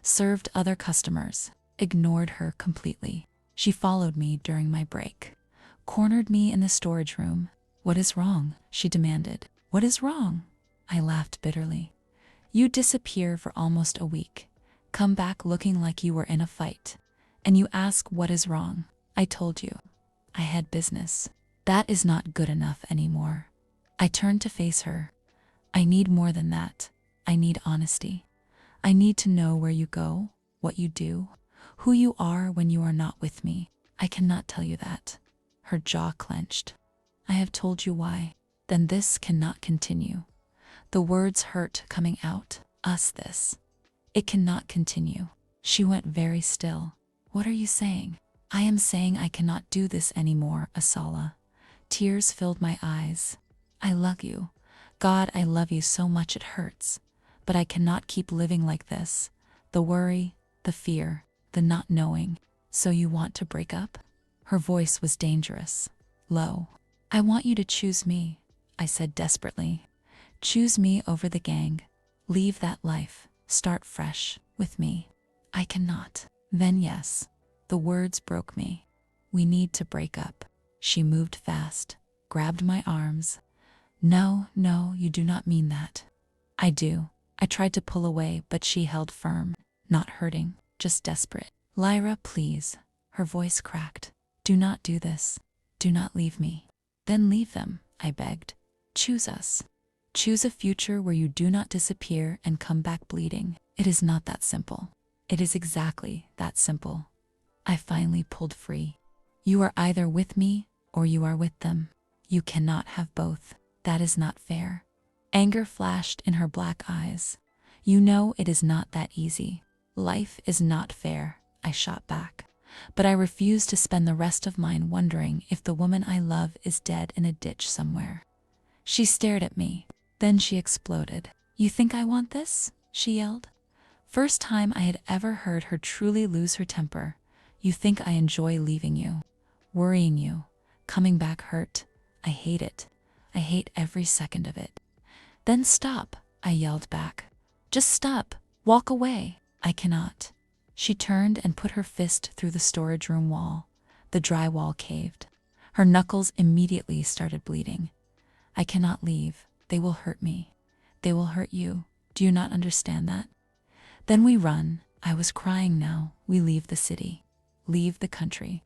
Speaker 1: served other customers, ignored her completely. She followed me during my break, cornered me in the storage room. "What is wrong?" she demanded. "What is wrong?" I laughed bitterly. "You disappear for almost a week, come back looking like you were in a fight, and you ask what is wrong. I told you. I had business. That is not good enough anymore." I turned to face her. "I need more than that. I need honesty. I need to know where you go, what you do, who you are when you are not with me." "I cannot tell you that." Her jaw clenched. "I have told you why." "Then this cannot continue." The words hurt coming out. This. "It cannot continue." She went very still. "What are you saying?" "I am saying I cannot do this anymore, Isola." Tears filled my eyes. "I love you. God, I love you so much it hurts. But I cannot keep living like this. The worry, the fear, the not knowing." "So you want to break up?" Her voice was dangerous, low. "I want you to choose me," I said desperately. "Choose me over the gang. Leave that life. Start fresh, with me." "I cannot." "Then yes." The words broke me. "We need to break up." She moved fast, grabbed my arms. No, you do not mean that." "I do." I tried to pull away, but she held firm. Not hurting, just desperate. "Lyra, please." Her voice cracked. "Do not do this. Do not leave me." "Then leave them," I begged. "Choose us. Choose a future where you do not disappear and come back bleeding." "It is not that simple." "It is exactly that simple." I finally pulled free. "You are either with me or you are with them. You cannot have both. That is not fair." Anger flashed in her black eyes. "You know it is not that easy. Life is not fair," I shot back. "But I refuse to spend the rest of mine wondering if the woman I love is dead in a ditch somewhere." She stared at me. Then she exploded. "You think I want this?" she yelled. First time I had ever heard her truly lose her temper. "You think I enjoy leaving you, worrying you, coming back hurt? I hate it. I hate every second of it." "Then stop," I yelled back. "Just stop. Walk away." "I cannot." She turned and put her fist through the storage room wall. The drywall caved. Her knuckles immediately started bleeding. "I cannot leave. They will hurt me. They will hurt you. Do you not understand that? Then we run. I was crying now. We leave the city. Leave the country.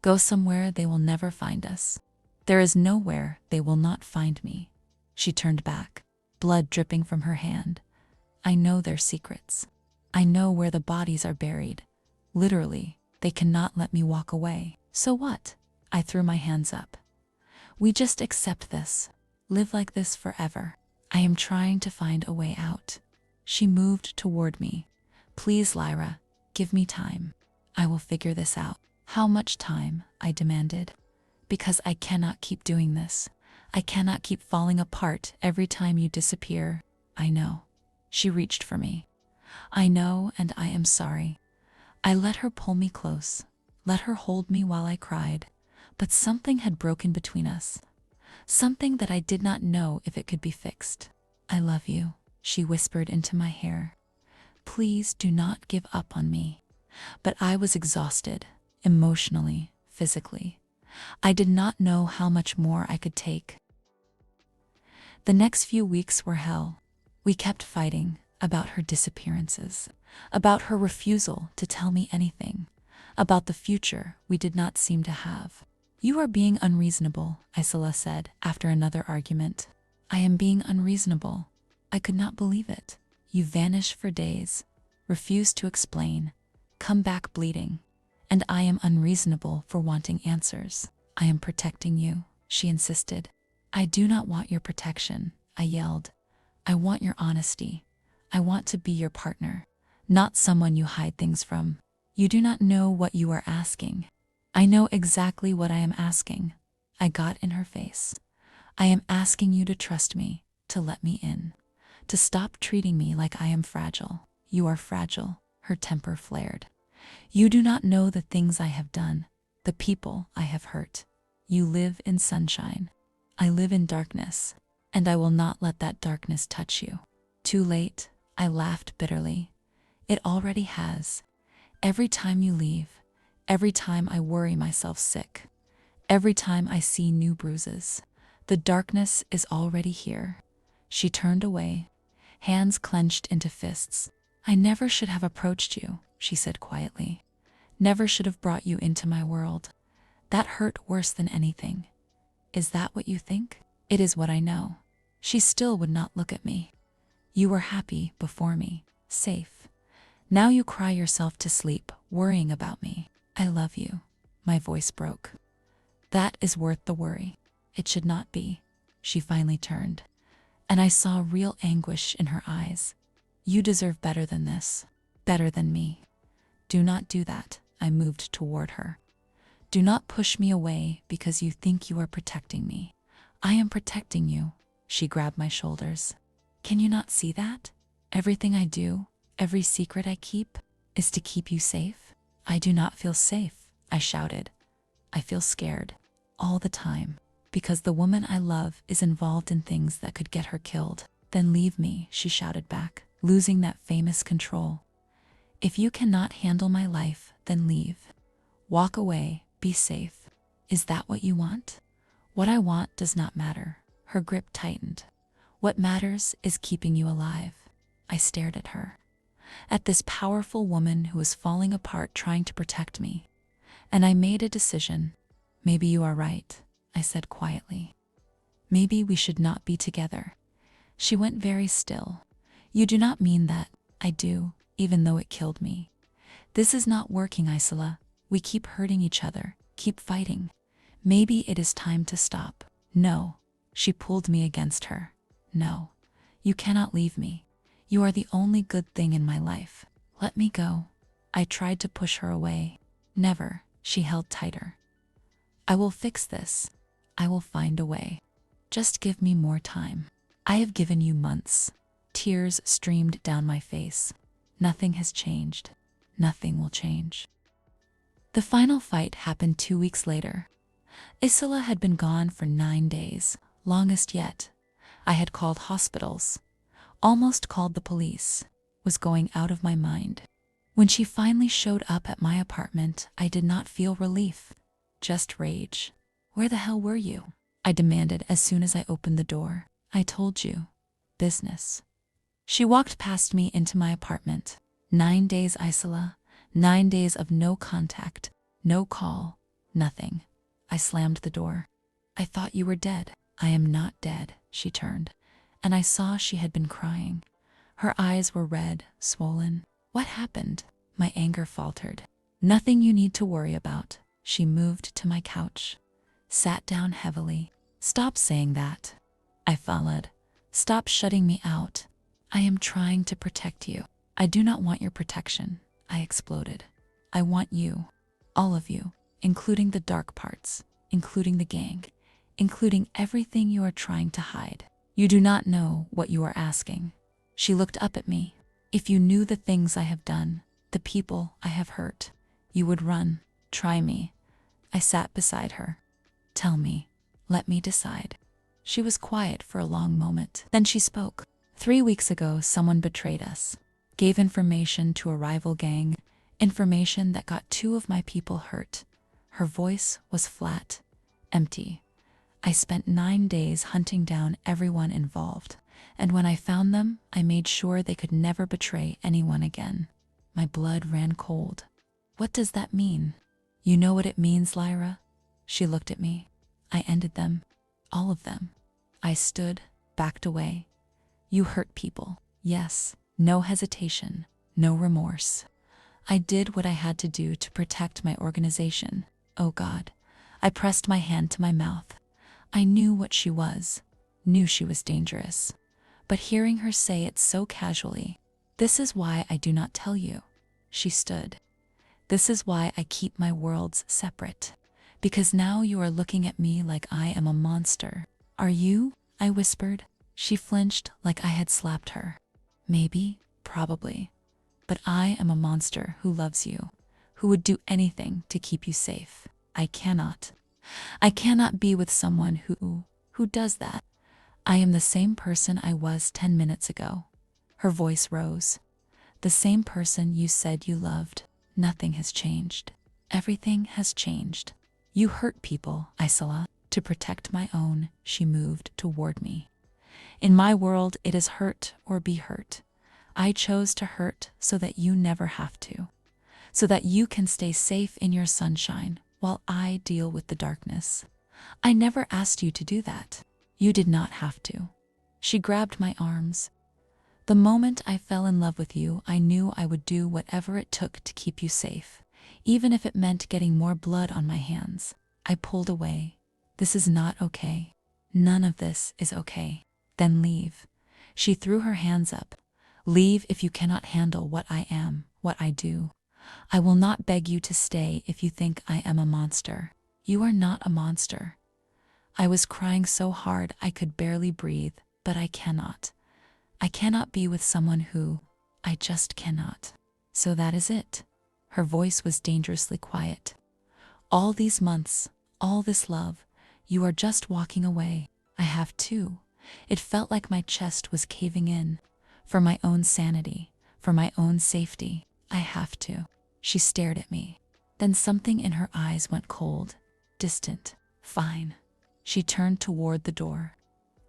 Speaker 1: Go somewhere they will never find us. There is nowhere they will not find me. She turned back, blood dripping from her hand. I know their secrets. I know where the bodies are buried. Literally, they cannot let me walk away. So what? I threw my hands up. We just accept this. Live like this forever. I am trying to find a way out. She moved toward me. Please, Lyra, give me time. I will figure this out. How much time? I demanded. Because I cannot keep doing this. I cannot keep falling apart every time you disappear. I know. She reached for me. I know, and I am sorry. I let her pull me close, let her hold me while I cried, but something had broken between us. Something that I did not know if it could be fixed. I love you, she whispered into my hair. Please do not give up on me. But I was exhausted, emotionally, physically. I did not know how much more I could take. The next few weeks were hell. We kept fighting about her disappearances, about her refusal to tell me anything, about the future we did not seem to have. You are being unreasonable, Isola said after another argument. I am being unreasonable. I could not believe it. You vanish for days, refuse to explain, come back bleeding, and I am unreasonable for wanting answers. I am protecting you, she insisted. I do not want your protection, I yelled. I want your honesty. I want to be your partner, not someone you hide things from. You do not know what you are asking. I know exactly what I am asking. I got in her face. I am asking you to trust me, to let me in, to stop treating me like I am fragile. You are fragile, her temper flared. You do not know the things I have done, the people I have hurt. You live in sunshine. I live in darkness, and I will not let that darkness touch you. Too late, I laughed bitterly. It already has. Every time you leave, every time I worry myself sick, every time I see new bruises, the darkness is already here. She turned away, hands clenched into fists. I never should have approached you, she said quietly. Never should have brought you into my world. That hurt worse than anything. Is that what you think? It is what I know. She still would not look at me. You were happy before me, safe. Now you cry yourself to sleep, worrying about me. I love you. My voice broke. That is worth the worry. It should not be. She finally turned, and I saw real anguish in her eyes. You deserve better than this, better than me. Do not do that. I moved toward her. Do not push me away because you think you are protecting me. I am protecting you. She grabbed my shoulders. Can you not see that? Everything I do, every secret I keep, is to keep you safe. I do not feel safe, I shouted. I feel scared, all the time, because the woman I love is involved in things that could get her killed. Then leave me, she shouted back, losing that famous control. If you cannot handle my life, then leave. Walk away, be safe. Is that what you want? What I want does not matter. Her grip tightened. What matters is keeping you alive. I stared at her, at this powerful woman who was falling apart trying to protect me. And I made a decision. Maybe you are right, I said quietly. Maybe we should not be together. She went very still. You do not mean that. I do, even though it killed me. This is not working, Isola. We keep hurting each other, keep fighting. Maybe it is time to stop. No. She pulled me against her. No. You cannot leave me. You are the only good thing in my life. Let me go. I tried to push her away. Never. She held tighter. I will fix this. I will find a way. Just give me more time. I have given you months. Tears streamed down my face. Nothing has changed. Nothing will change. The final fight happened 2 weeks later. Isola had been gone for 9 days, longest yet. I had called hospitals, almost called the police, was going out of my mind. When she finally showed up at my apartment, I did not feel relief, just rage. Where the hell were you? I demanded as soon as I opened the door. I told you. Business. She walked past me into my apartment. 9 days, Isola. 9 days of no contact, no call, nothing. I slammed the door. I thought you were dead. I am not dead, she turned, and I saw she had been crying. Her eyes were red, swollen. What happened? My anger faltered. Nothing you need to worry about. She moved to my couch, sat down heavily. Stop saying that. I followed. Stop shutting me out. I am trying to protect you. I do not want your protection, I exploded. I want you, all of you, including the dark parts, including the gang, including everything you are trying to hide. You do not know what you are asking. She looked up at me. If you knew the things I have done, the people I have hurt, you would run. Try me. I sat beside her. Tell me. Let me decide. She was quiet for a long moment. Then she spoke. 3 weeks ago, someone betrayed us, gave information to a rival gang, information that got 2 of my people hurt. Her voice was flat, empty. I spent 9 days hunting down everyone involved, and when I found them, I made sure they could never betray anyone again. My blood ran cold. What does that mean? You know what it means, Lyra? She looked at me. I ended them. All of them. I stood, backed away. You hurt people. Yes. No hesitation. No remorse. I did what I had to do to protect my organization. Oh God. I pressed my hand to my mouth. I knew what she was. Knew she was dangerous. But hearing her say it so casually, this is why I do not tell you. She stood. This is why I keep my worlds separate. Because now you are looking at me like I am a monster. Are you? I whispered. She flinched like I had slapped her. Maybe, probably. But I am a monster who loves you, who would do anything to keep you safe. I cannot. I cannot be with someone who does that. I am the same person I was 10 minutes ago. Her voice rose. The same person you said you loved. Nothing has changed. Everything has changed. You hurt people, Isola. To protect my own, she moved toward me. In my world, it is hurt or be hurt. I chose to hurt so that you never have to. So that you can stay safe in your sunshine while I deal with the darkness. I never asked you to do that. You did not have to. She grabbed my arms. The moment I fell in love with you, I knew I would do whatever it took to keep you safe, even if it meant getting more blood on my hands. I pulled away. This is not okay. None of this is okay. Then leave. She threw her hands up. Leave if you cannot handle what I am, what I do. I will not beg you to stay if you think I am a monster. You are not a monster. I was crying so hard I could barely breathe, but I cannot. I cannot be with someone who, I just cannot. So that is it. Her voice was dangerously quiet. All these months, all this love, you are just walking away. I have too. It felt like my chest was caving in. For my own sanity, for my own safety, I have to. She stared at me. Then something in her eyes went cold, distant. Fine. She turned toward the door.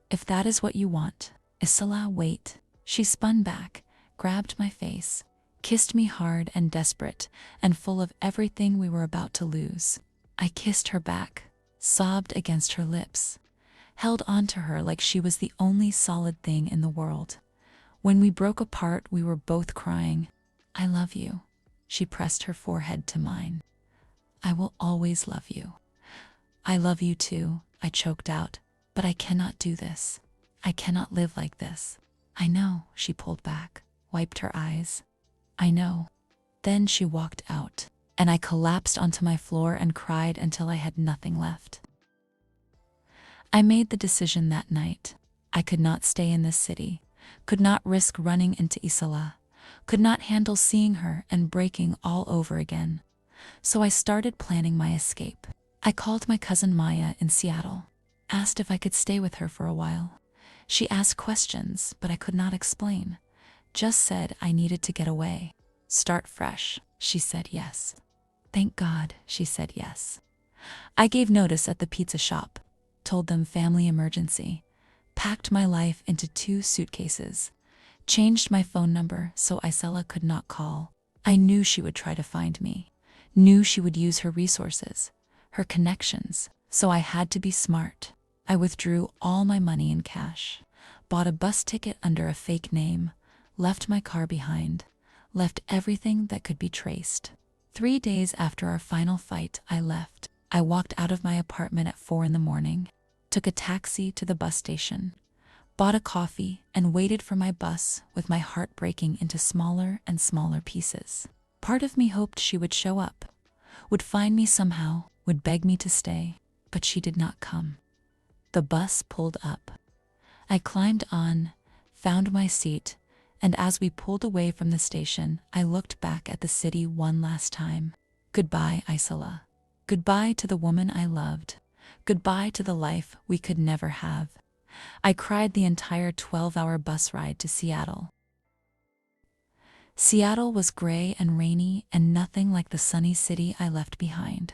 Speaker 1: If that is what you want, Isola, wait. She spun back, grabbed my face, kissed me hard and desperate, and full of everything we were about to lose. I kissed her back, sobbed against her lips, held on to her like she was the only solid thing in the world. When we broke apart, we were both crying. I love you. She pressed her forehead to mine. I will always love you. I love you too, I choked out, but I cannot do this. I cannot live like this. I know, she pulled back, wiped her eyes. I know. Then she walked out, and I collapsed onto my floor and cried until I had nothing left. I made the decision that night. I could not stay in this city, could not risk running into Isola, could not handle seeing her and breaking all over again. So I started planning my escape. I called my cousin Maya in Seattle, asked if I could stay with her for a while. She asked questions, but I could not explain. Just said I needed to get away. Start fresh. She said yes. Thank God, she said yes. I gave notice at the pizza shop, told them family emergency, packed my life into 2 suitcases, Changed my phone number so Isola could not call. I knew she would try to find me. Knew she would use her resources, her connections, so I had to be smart. I withdrew all my money in cash, bought a bus ticket under a fake name, left my car behind, left everything that could be traced. 3 days after our final fight, I left. I walked out of my apartment at 4 in the morning, took a taxi to the bus station, bought a coffee, and waited for my bus with my heart breaking into smaller and smaller pieces. Part of me hoped she would show up, would find me somehow, would beg me to stay, but she did not come. The bus pulled up. I climbed on, found my seat, and as we pulled away from the station, I looked back at the city one last time. Goodbye, Isola. Goodbye to the woman I loved. Goodbye to the life we could never have. I cried the entire 12-hour bus ride to Seattle. Seattle was gray and rainy and nothing like the sunny city I left behind.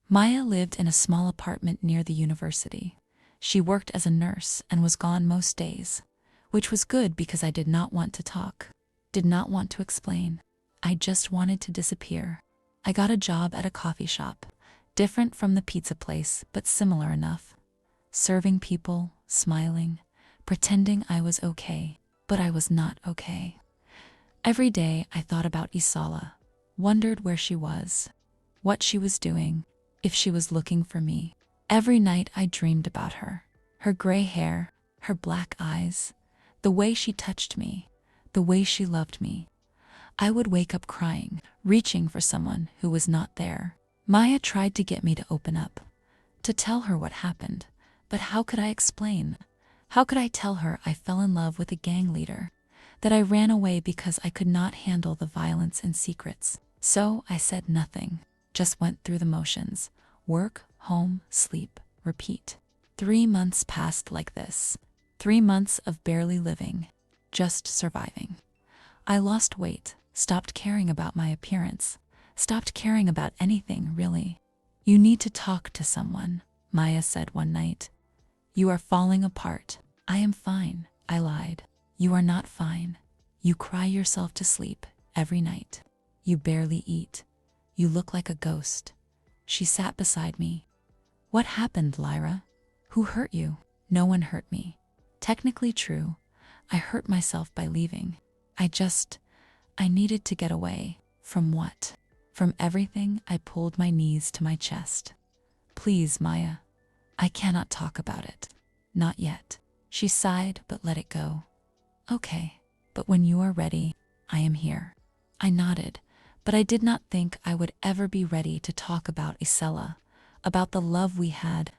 Speaker 1: Maya lived in a small apartment near the university. She worked as a nurse and was gone most days, which was good because I did not want to talk, did not want to explain. I just wanted to disappear. I got a job at a coffee shop, different from the pizza place, but similar enough. Serving people, smiling, pretending I was okay, but I was not okay. Every day I thought about Isola, wondered where she was, what she was doing, if she was looking for me. Every night I dreamed about her gray hair, her black eyes, the way she touched me, the way she loved me. I would wake up crying, reaching for someone who was not there. Maya tried to get me to open up, to tell her what happened, but how could I explain? How could I tell her I fell in love with a gang leader, that I ran away because I could not handle the violence and secrets? So I said nothing, just went through the motions. Work, home, sleep, repeat. 3 months passed like this. 3 months of barely living, just surviving. I lost weight, stopped caring about my appearance, stopped caring about anything, really. You need to talk to someone, Maya said one night. You are falling apart. I am fine, I lied. You are not fine. You cry yourself to sleep every night. You barely eat. You look like a ghost. She sat beside me. What happened, Lyra? Who hurt you? No one hurt me. Technically true. I hurt myself by leaving. I needed to get away. From what? From everything. I pulled my knees to my chest. Please, Maya. I cannot talk about it. Not yet. She sighed but let it go. Okay, but when you are ready, I am here. I nodded, but I did not think I would ever be ready to talk about Isola, about the love we had,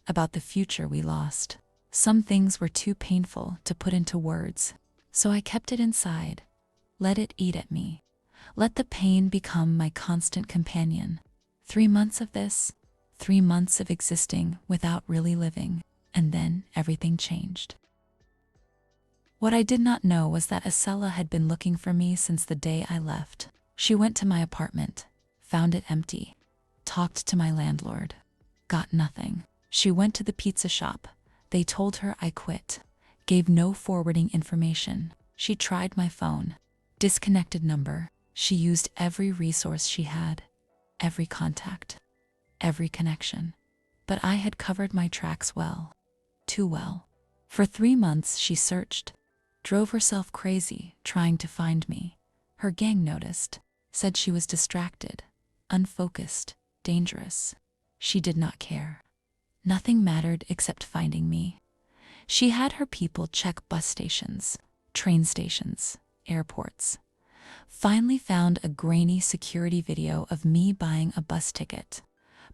Speaker 1: about the future we lost. Some things were too painful to put into words, so I kept it inside. Let it eat at me. Let the pain become my constant companion. 3 months of this, 3 months of existing without really living, and then everything changed. What I did not know was that Isola had been looking for me since the day I left. She went to my apartment, found it empty, talked to my landlord, got nothing. She went to the pizza shop. They told her I quit, gave no forwarding information. She tried my phone, disconnected number. She used every resource she had, every contact, every connection. But I had covered my tracks well, too well. For 3 months she searched, drove herself crazy trying to find me. Her gang noticed, said she was distracted, unfocused, dangerous. She did not care. Nothing mattered except finding me. She had her people check bus stations, train stations, airports. Finally found a grainy security video of me buying a bus ticket,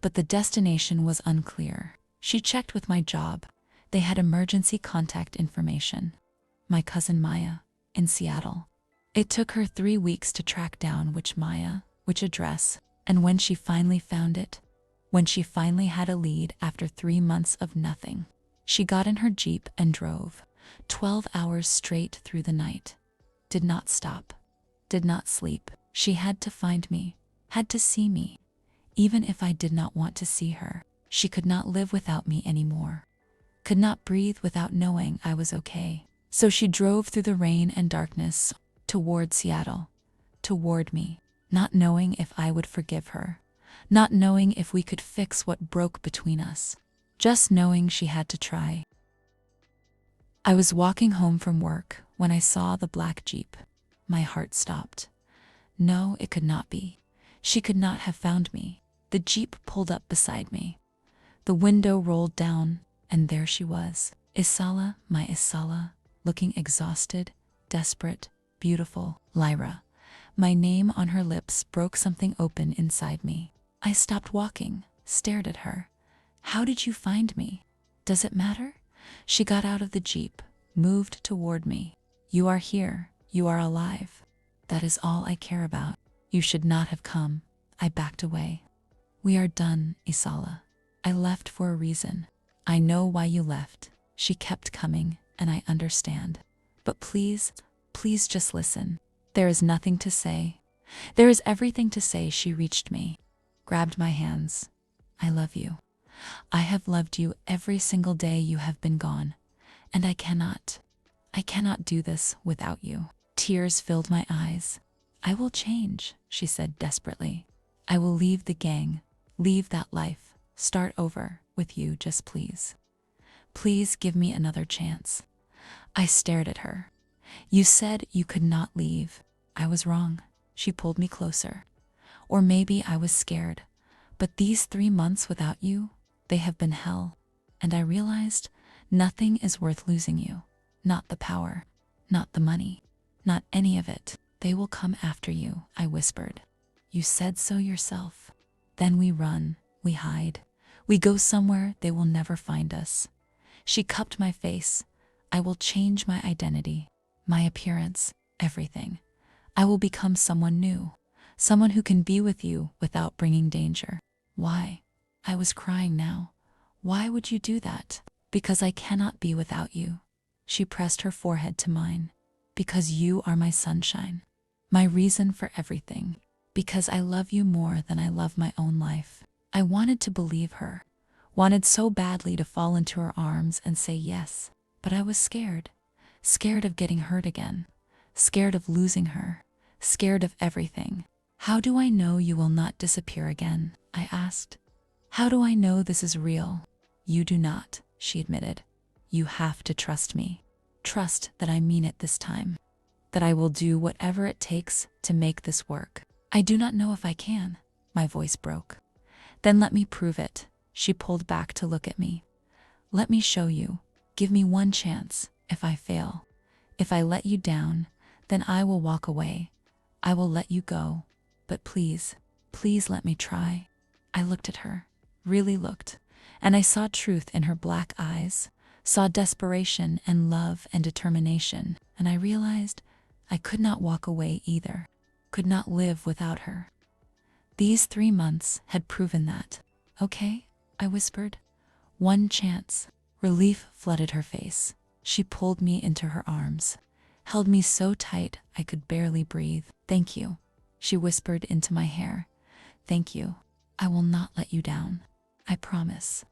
Speaker 1: but the destination was unclear. She checked with my job. They had emergency contact information. My cousin Maya, in Seattle. It took her 3 weeks to track down which Maya, which address, and when she finally found it, when she finally had a lead after 3 months of nothing, she got in her Jeep and drove 12 hours straight through the night. Did not stop, did not sleep. She had to find me, had to see me. Even if I did not want to see her, she could not live without me anymore. Could not breathe without knowing I was okay. So she drove through the rain and darkness toward Seattle, toward me, not knowing if I would forgive her, not knowing if we could fix what broke between us, just knowing she had to try. I was walking home from work when I saw the black Jeep. My heart stopped. No, it could not be. She could not have found me. The Jeep pulled up beside me. The window rolled down, and there she was. Isola, my Isola, looking exhausted, desperate, beautiful. Lyra. My name on her lips broke something open inside me. I stopped walking, stared at her. How did you find me? Does it matter? She got out of the Jeep, moved toward me. You are here. You are alive. That is all I care about. You should not have come. I backed away. We are done, Isola. I left for a reason. I know why you left. She kept coming, and I understand. But please, please just listen. There is nothing to say. There is everything to say. She reached me, grabbed my hands. I love you. I have loved you every single day you have been gone, and I cannot do this without you. Tears filled my eyes. I will change, she said desperately. I will leave the gang, leave that life, start over with you, just please. Please give me another chance. I stared at her. You said you could not leave. I was wrong. She pulled me closer. Or maybe I was scared. But these 3 months without you, they have been hell. And I realized nothing is worth losing you. Not the power, not the money, not any of it. They will come after you, I whispered. You said so yourself. Then we run, we hide. We go somewhere they will never find us. She cupped my face. I will change my identity, my appearance, everything. I will become someone new, someone who can be with you without bringing danger. Why? I was crying now. Why would you do that? Because I cannot be without you. She pressed her forehead to mine. Because you are my sunshine, my reason for everything. Because I love you more than I love my own life. I wanted to believe her, wanted so badly to fall into her arms and say yes. But I was scared. Scared of getting hurt again. Scared of losing her. Scared of everything. How do I know you will not disappear again? I asked. How do I know this is real? You do not, she admitted. You have to trust me. Trust that I mean it this time. That I will do whatever it takes to make this work. I do not know if I can. My voice broke. Then let me prove it. She pulled back to look at me. Let me show you. Give me one chance. If I fail, if I let you down, then I will walk away. I will let you go. But please, please let me try. I looked at her, really looked, and I saw truth in her black eyes, saw desperation and love and determination, and I realized I could not walk away either, could not live without her. These 3 months had proven that. Okay, I whispered. One chance. Relief flooded her face. She pulled me into her arms, held me so tight I could barely breathe. Thank you, she whispered into my hair. Thank you. I will not let you down. I promise.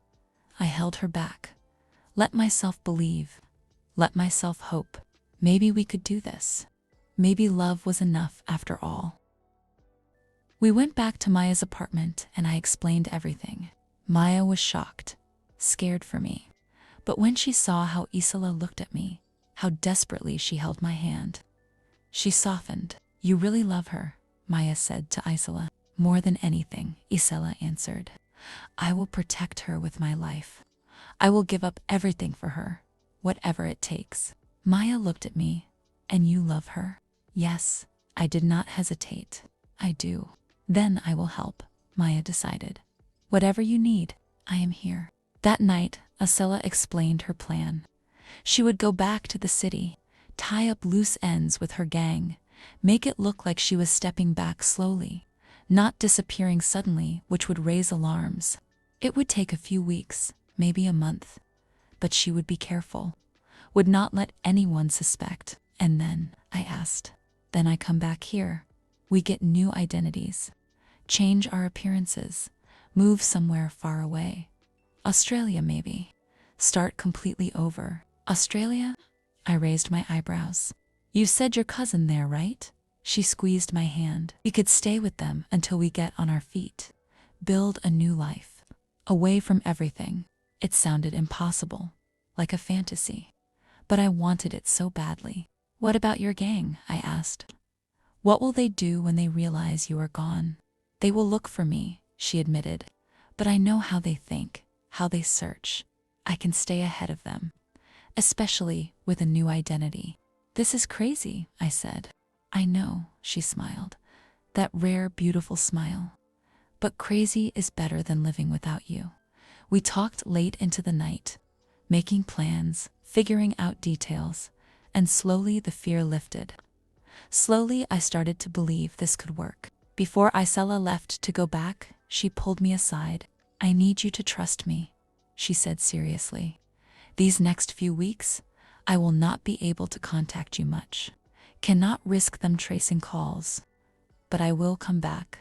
Speaker 1: I held her back. Let myself believe. Let myself hope. Maybe we could do this. Maybe love was enough after all. We went back to Maya's apartment and I explained everything. Maya was shocked, scared for me. But when she saw how Isola looked at me, how desperately she held my hand, she softened. You really love her, Maya said to Isola. More than anything, Isola answered. I will protect her with my life. I will give up everything for her, whatever it takes. Maya looked at me. And you love her? Yes, I did not hesitate. I do. Then I will help, Maya decided. Whatever you need, I am here. That night, Isola explained her plan. She would go back to the city, tie up loose ends with her gang, make it look like she was stepping back slowly, not disappearing suddenly, which would raise alarms. It would take a few weeks, maybe a month, but she would be careful, would not let anyone suspect. And then, I asked, then I come back here. We get new identities, change our appearances, move somewhere far away. Australia maybe. Start completely over. Australia? I raised my eyebrows. You said your cousin there, right? She squeezed my hand. We could stay with them until we get on our feet. Build a new life. Away from everything. It sounded impossible. Like a fantasy. But I wanted it so badly. What about your gang? I asked. What will they do when they realize you are gone? They will look for me, she admitted. But I know how they think, how they search. I can stay ahead of them. Especially with a new identity. This is crazy, I said. I know, she smiled. That rare, beautiful smile. But crazy is better than living without you. We talked late into the night, making plans, figuring out details, and slowly the fear lifted. Slowly I started to believe this could work. Before Isola left to go back, she pulled me aside. I need you to trust me, she said seriously. These next few weeks, I will not be able to contact you much. Cannot risk them tracing calls. But I will come back.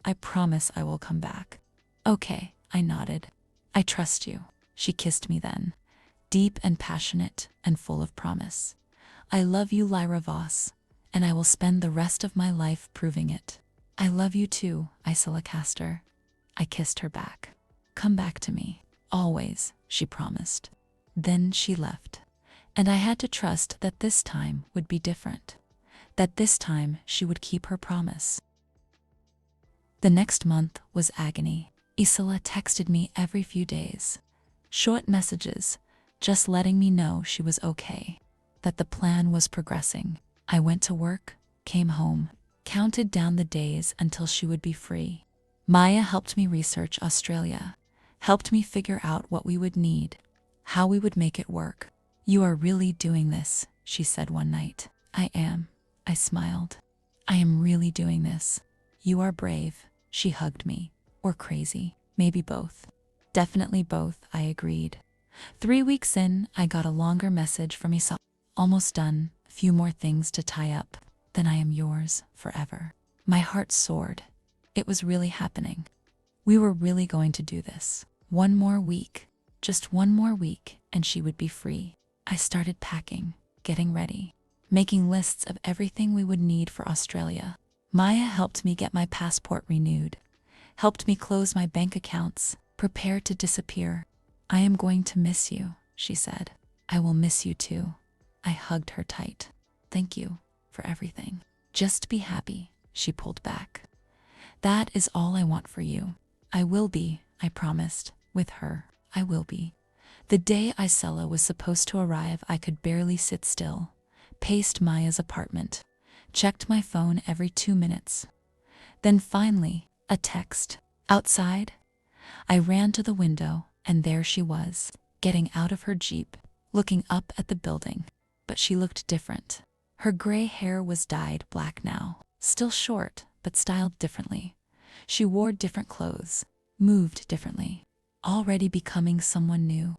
Speaker 1: I promise I will come back. Okay, I nodded. I trust you. She kissed me then, deep and passionate and full of promise. I love you, Lyra Voss, and I will spend the rest of my life proving it. I love you too, Isola Castor. I kissed her back. Come back to me. Always, she promised. Then she left. And I had to trust that this time would be different. That this time she would keep her promise. The next month was agony. Isola texted me every few days. Short messages, just letting me know she was okay. That the plan was progressing. I went to work, came home, counted down the days until she would be free. Maya helped me research Australia, helped me figure out what we would need, how we would make it work. You are really doing this, she said one night. I am, I smiled. I am really doing this. You are brave, she hugged me. Or crazy, maybe both. Definitely both, I agreed. 3 weeks in, I got a longer message from Isola. Almost done, a few more things to tie up. Then I am yours forever. My heart soared. It was really happening. We were really going to do this. One more week, just one more week, and she would be free. I started packing, getting ready, making lists of everything we would need for Australia. Maya helped me get my passport renewed, helped me close my bank accounts, prepare to disappear. I am going to miss you, she said. I will miss you too. I hugged her tight. Thank you for everything. Just be happy, she pulled back. That is all I want for you. I will be, I promised. With her, I will be. The day Isola was supposed to arrive, I could barely sit still. Paced Maya's apartment. Checked my phone every 2 minutes. Then finally, a text. Outside? I ran to the window, and there she was, getting out of her Jeep, looking up at the building. But she looked different. Her gray hair was dyed black now, still short, but styled differently. She wore different clothes, moved differently, already becoming someone new.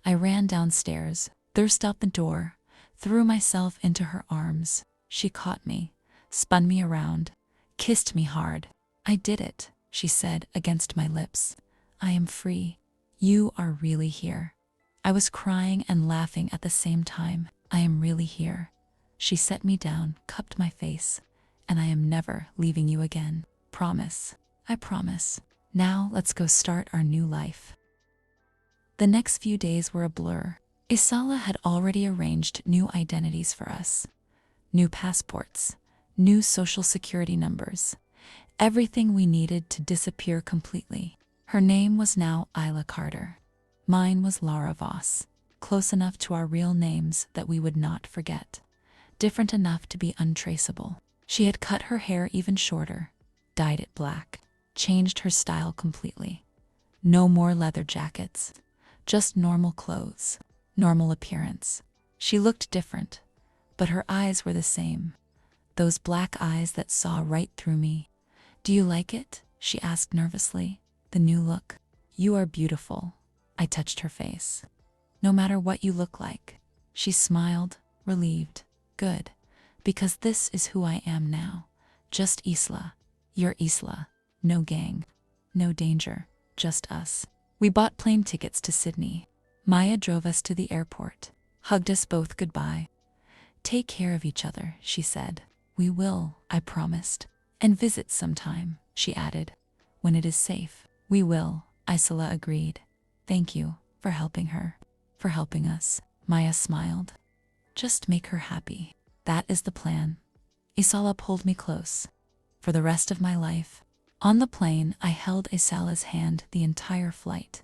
Speaker 1: I ran downstairs, burst out the door, threw myself into her arms. She caught me, spun me around, kissed me hard. I did it, she said against my lips. I am free. You are really here. I was crying and laughing at the same time. I am really here. She set me down, cupped my face, and I am never leaving you again. Promise. I promise. Now let's go start our new life. The next few days were a blur. Isola had already arranged new identities for us. New passports, new social security numbers, everything we needed to disappear completely. Her name was now Isola Castor. Mine was Lyra Voss, close enough to our real names that we would not forget, different enough to be untraceable. She had cut her hair even shorter, dyed it black, changed her style completely. No more leather jackets, just normal clothes, normal appearance. She looked different, but her eyes were the same, those black eyes that saw right through me. Do you like it? She asked nervously. The new look. You are beautiful. I touched her face. No matter what you look like. She smiled, relieved. Good, because this is who I am now. Just Isola. Your Isola. No gang. No danger. Just us. We bought plane tickets to Sydney. Maya drove us to the airport. hugged us both goodbye. Take care of each other, she said. We will, I promised. And visit sometime, she added. When it is safe. We will, Isola agreed. Thank you for helping her, for helping us. Maya smiled. Just make her happy. That is the plan. Isola pulled me close. For the rest of my life. On the plane, I held Isola's hand the entire flight.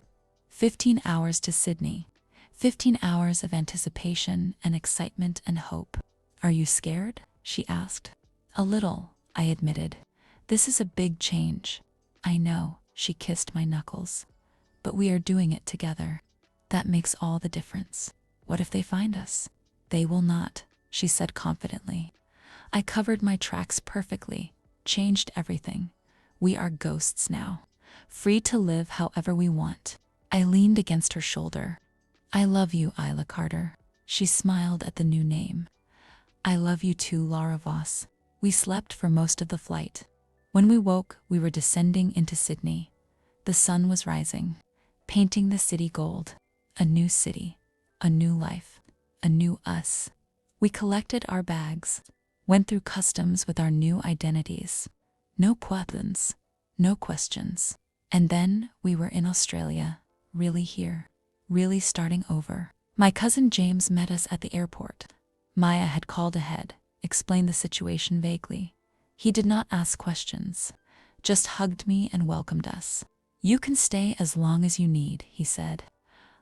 Speaker 1: 15 hours to Sydney. 15 hours of anticipation and excitement and hope. Are you scared? She asked. A little, I admitted. This is a big change. I know, she kissed my knuckles. But we are doing it together. That makes all the difference. What if they find us? They will not, she said confidently. I covered my tracks perfectly, changed everything. We are ghosts now, free to live however we want. I leaned against her shoulder. I love you, Isola Castor. She smiled at the new name. I love you too, Lyra Voss. We slept for most of the flight. When we woke, we were descending into Sydney. The sun was rising, painting the city gold. A new city, a new life, a new us. We collected our bags, went through customs with our new identities. No questions, no questions. And then we were in Australia, really here, really starting over. My cousin James met us at the airport. Maya had called ahead, explained the situation vaguely. He did not ask questions, just hugged me and welcomed us. You can stay as long as you need, he said.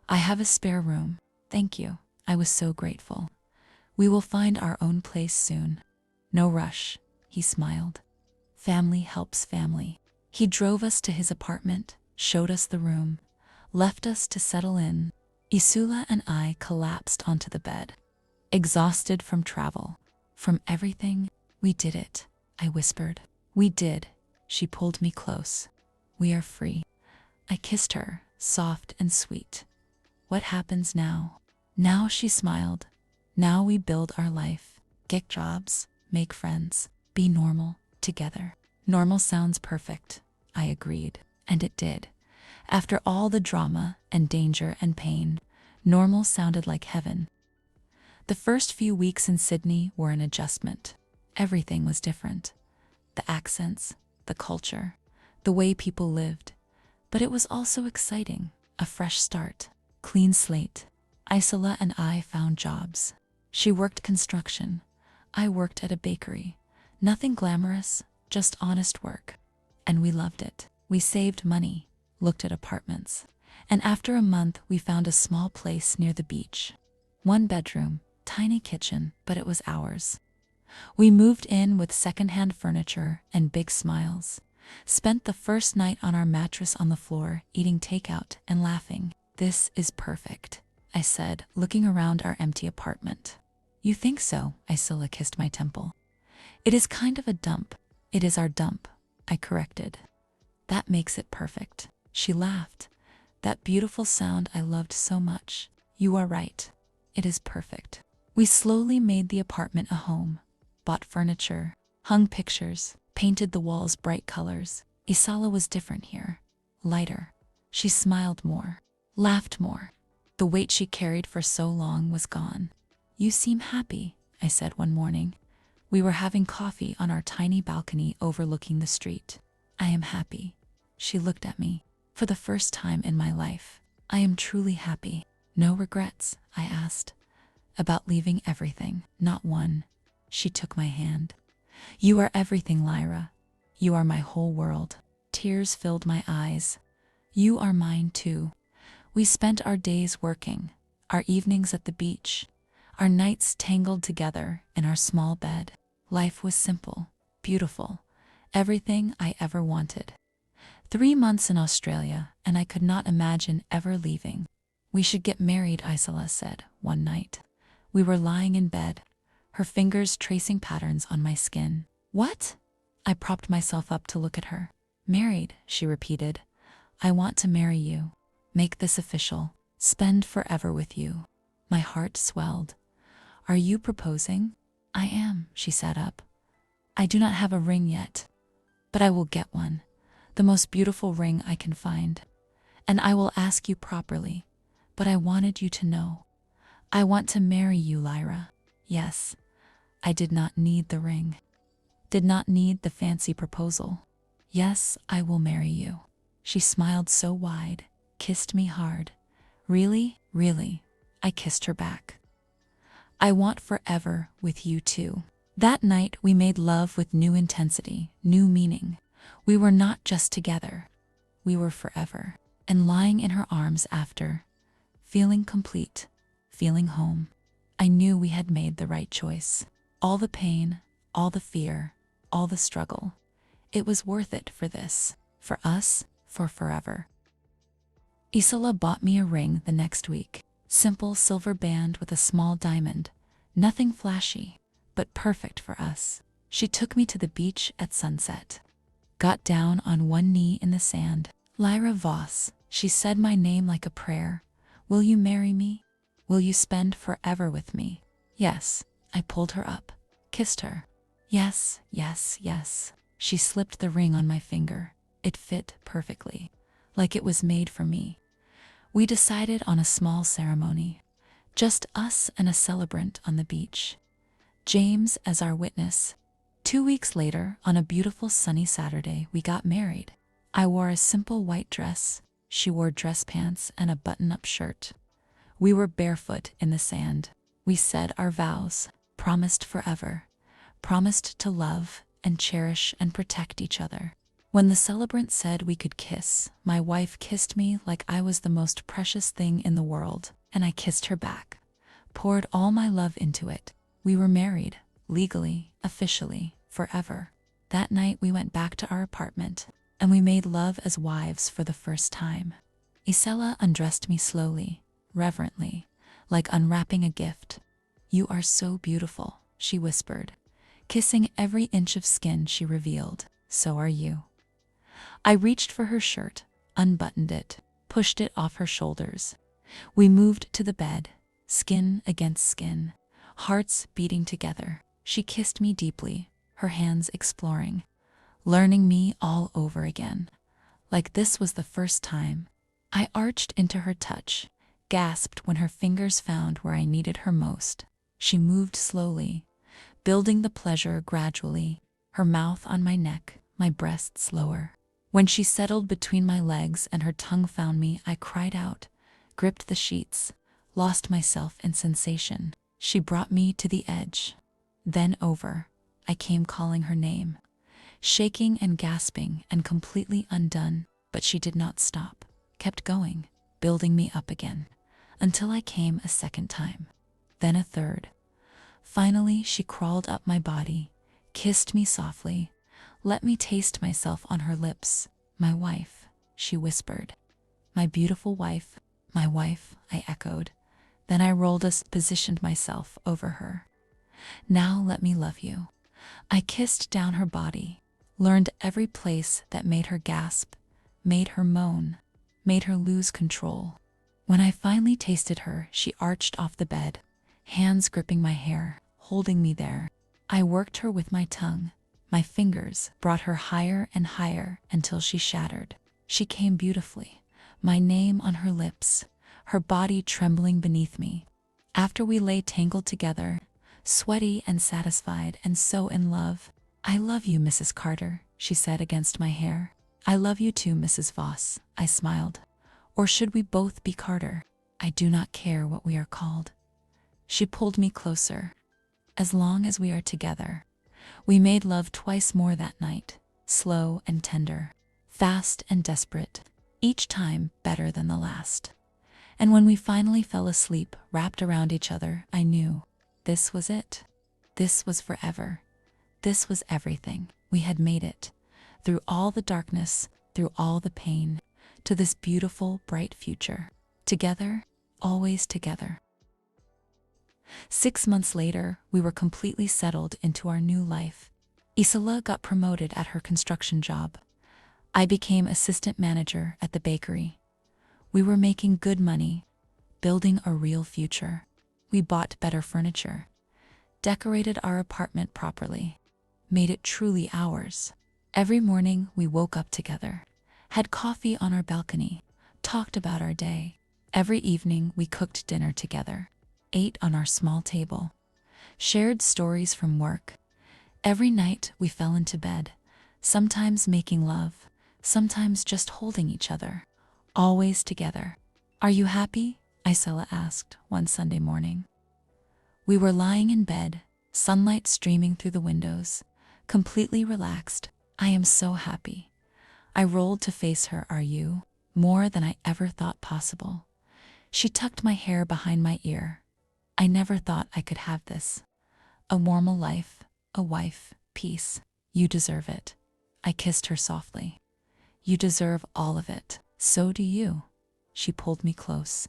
Speaker 1: I have a spare room. Thank you. I was so grateful. We will find our own place soon. No rush, he smiled. Family helps family. He drove us to his apartment, showed us the room, left us to settle in. Isola and I collapsed onto the bed, exhausted from travel, from everything. We did it, I whispered. We did. She pulled me close. We are free. I kissed her, soft and sweet. What happens now? Now, she smiled. Now we build our life, get jobs, make friends, be normal, together. Normal sounds perfect, I agreed. And it did. After all the drama and danger and pain, normal sounded like heaven. The first few weeks in Sydney were an adjustment. Everything was different. The accents, the culture, the way people lived. But it was also exciting, a fresh start, clean slate. Isola and I found jobs. She worked construction. I worked at a bakery. Nothing glamorous, just honest work. And we loved it. We saved money, looked at apartments. And after a month, we found a small place near the beach. 1 bedroom, tiny kitchen, but it was ours. We moved in with secondhand furniture and big smiles. Spent the first night on our mattress on the floor, eating takeout and laughing. This is perfect, I said, looking around our empty apartment. You think so? Isola kissed my temple. It is kind of a dump. It is our dump, I corrected. That makes it perfect. She laughed. That beautiful sound I loved so much. You are right. It is perfect. We slowly made the apartment a home. Bought furniture, hung pictures, painted the walls bright colors. Isola was different here. Lighter. She smiled more, laughed more. The weight she carried for so long was gone. You seem happy, I said one morning. We were having coffee on our tiny balcony overlooking the street. I am happy. She looked at me. For the first time in my life, I am truly happy. No regrets, I asked. About leaving everything, not one. She took my hand. You are everything, Lyra. You are my whole world. Tears filled my eyes. You are mine too. We spent our days working, our evenings at the beach, our nights tangled together in our small bed. Life was simple, beautiful, everything I ever wanted. 3 months in Australia, and I could not imagine ever leaving. We should get married, Isola said one night. We were lying in bed, her fingers tracing patterns on my skin. What? I propped myself up to look at her. Married, she repeated. I want to marry you. Make this official. Spend forever with you. My heart swelled. Are you proposing? I am, she sat up. I do not have a ring yet, but I will get one. The most beautiful ring I can find. And I will ask you properly, but I wanted you to know. I want to marry you, Lyra. Yes, I did not need the ring. Did not need the fancy proposal. Yes, I will marry you. She smiled so wide, kissed me hard. Really, really, I kissed her back. I want forever with you too. That night we made love with new intensity, new meaning. We were not just together, we were forever. And lying in her arms after, feeling complete, feeling home, I knew we had made the right choice. All the pain, all the fear, all the struggle. It was worth it for this, for us, for forever. Isola bought me a ring the next week. Simple silver band with a small diamond. Nothing flashy, but perfect for us. She took me to the beach at sunset. Got down on one knee in the sand. Lyra Voss, she said my name like a prayer. Will you marry me? Will you spend forever with me? Yes, I pulled her up, kissed her. Yes, yes, yes. She slipped the ring on my finger. It fit perfectly, like it was made for me. We decided on a small ceremony, just us and a celebrant on the beach. James as our witness. 2 weeks later, on a beautiful sunny Saturday, we got married. I wore a simple white dress. She wore dress pants and a button-up shirt. We were barefoot in the sand. We said our vows, promised forever, promised to love and cherish and protect each other. When the celebrant said we could kiss, my wife kissed me like I was the most precious thing in the world, and I kissed her back, poured all my love into it. We were married, legally, officially, forever. That night we went back to our apartment, and we made love as wives for the first time. Isola undressed me slowly, reverently, like unwrapping a gift. You are so beautiful, she whispered, kissing every inch of skin she revealed. So are you. I reached for her shirt, unbuttoned it, pushed it off her shoulders. We moved to the bed, skin against skin, hearts beating together. She kissed me deeply, her hands exploring, learning me all over again. Like this was the first time. I arched into her touch, gasped when her fingers found where I needed her most. She moved slowly, building the pleasure gradually, her mouth on my neck, my breasts lower. When she settled between my legs and her tongue found me, I cried out, gripped the sheets, lost myself in sensation. She brought me to the edge. Then over, I came calling her name, shaking and gasping and completely undone, but she did not stop, kept going, building me up again, until I came a second time, then a third. Finally, she crawled up my body, kissed me softly, let me taste myself on her lips. My wife, she whispered. My beautiful wife, I echoed. Then I positioned myself over her. Now let me love you. I kissed down her body, learned every place that made her gasp, made her moan, made her lose control. When I finally tasted her, she arched off the bed, hands gripping my hair, holding me there. I worked her with my tongue. My fingers brought her higher and higher until she shattered. She came beautifully, my name on her lips, her body trembling beneath me. After we lay tangled together, sweaty and satisfied and so in love. I love you, Mrs. Carter, she said against my hair. I love you too, Mrs. Voss, I smiled. Or should we both be Carter? I do not care what we are called. She pulled me closer. As long as we are together. We made love twice more that night, slow and tender, fast and desperate, each time better than the last. And when we finally fell asleep, wrapped around each other, I knew this was it. This was forever. This was everything. We had made it. Through all the darkness, through all the pain, to this beautiful, bright future. Together, always together. 6 months later, we were completely settled into our new life. Isola got promoted at her construction job. I became assistant manager at the bakery. We were making good money, building a real future. We bought better furniture, decorated our apartment properly, made it truly ours. Every morning we woke up together, had coffee on our balcony, talked about our day. Every evening we cooked dinner together, ate on our small table, shared stories from work. Every night we fell into bed, sometimes making love, sometimes just holding each other, always together. "Are you happy?" Isola asked one Sunday morning. We were lying in bed, sunlight streaming through the windows, completely relaxed. "I am so happy." I rolled to face her. "Are you?" More than I ever thought possible. She tucked my hair behind my ear. "I never thought I could have this. A normal life, a wife, peace. You deserve it." I kissed her softly. "You deserve all of it." "So do you." She pulled me close.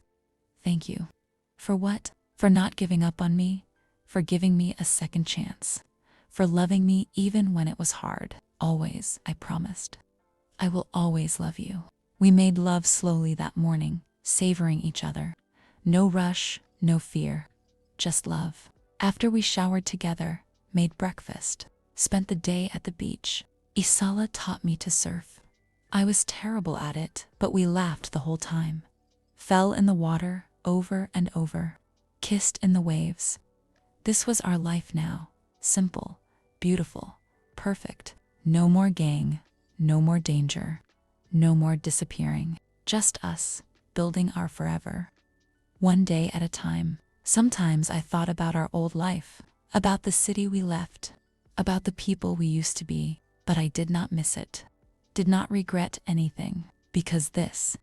Speaker 1: "Thank you." "For what?" "For not giving up on me, for giving me a second chance, for loving me even when it was hard. Always," I promised. "I will always love you." We made love slowly that morning, savoring each other. No rush, no fear, just love. After we showered together, made breakfast, spent the day at the beach. Isola taught me to surf. I was terrible at it, but we laughed the whole time. Fell in the water over and over, kissed in the waves. This was our life now, simple, beautiful, perfect. No more gang, no more danger, no more disappearing. Just us, building our forever. One day at a time. Sometimes I thought about our old life, about the city we left, about the people we used to be, but I did not miss it. Did not regret anything, because this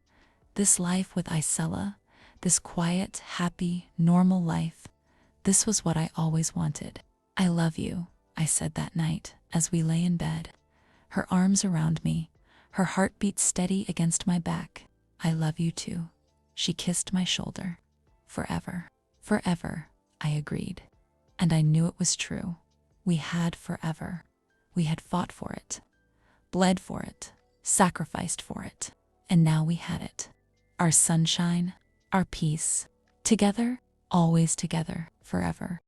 Speaker 1: life with Isola, this quiet, happy, normal life, this was what I always wanted. "I love you," I said that night as we lay in bed, her arms around me, her heartbeat steady against my back. "I love you too." She kissed my shoulder. "Forever." "Forever," I agreed. And I knew it was true. We had forever. We had fought for it, bled for it, sacrificed for it, and now we had it. Our sunshine, our peace. Together, always together, forever.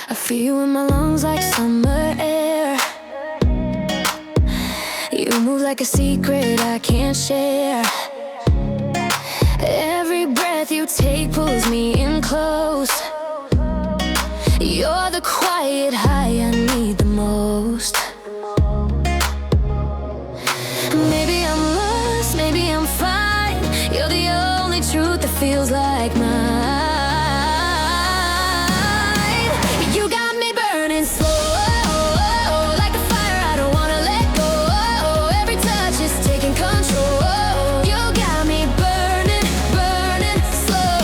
Speaker 2: I feel you in my lungs like summer air. You move like a secret I can't share. Every breath you take pulls me in close. You're the quiet high I need the most. Maybe I'm lost, maybe I'm fine. You're the only truth that feels like mine. You got me burning slow, like a fire I don't wanna let go. Every touch is taking control. You got me burning, burning slow.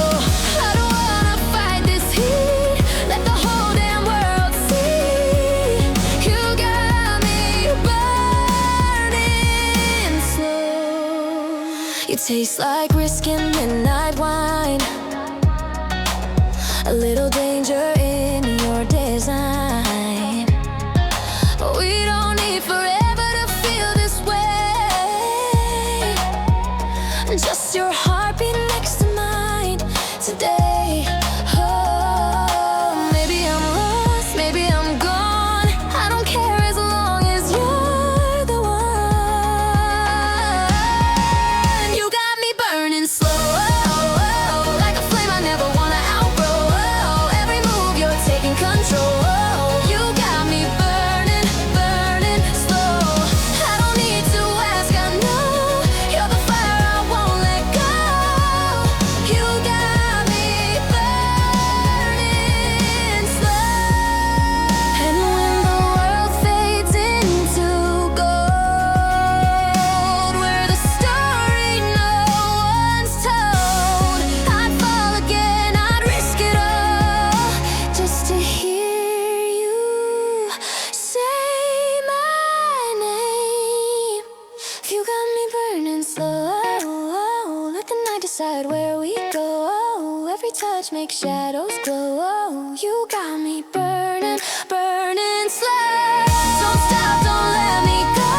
Speaker 2: I don't wanna fight this heat. Let the whole damn world see. You got me burning slow. You taste like whiskey and midnight wine. A little danger in your design. We don't need forever to feel this way. Just your heartbeat next to mine today. Oh, maybe I'm lost, maybe I'm gone. I don't care as long as you're the one. You got me burning slow, like a flame I never wanna outgrow. Every move you're taking control. You got me burning, burning slow. I don't need to ask, I know you're the fire I won't let go. You got me burning slow. And when the world fades into gold, we're the story no one's told. I'd fall again, I'd risk it all, just to hear you say my name. You got me burning slow. Let the night decide where we go. Every touch makes shadows glow. You got me burning, burning slow. Don't stop, don't let me go.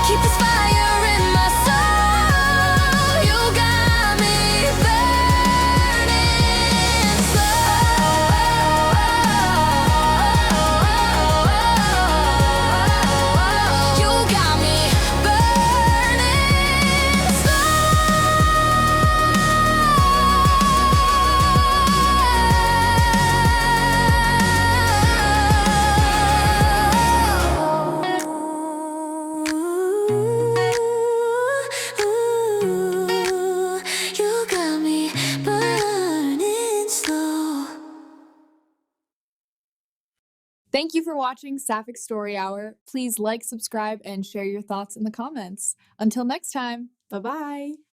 Speaker 2: Keep this fire in my soul. You got me burning slow.
Speaker 3: Thank you for watching Sapphic Story Hour. Please like, subscribe, and share your thoughts in the comments. Until next time, bye-bye.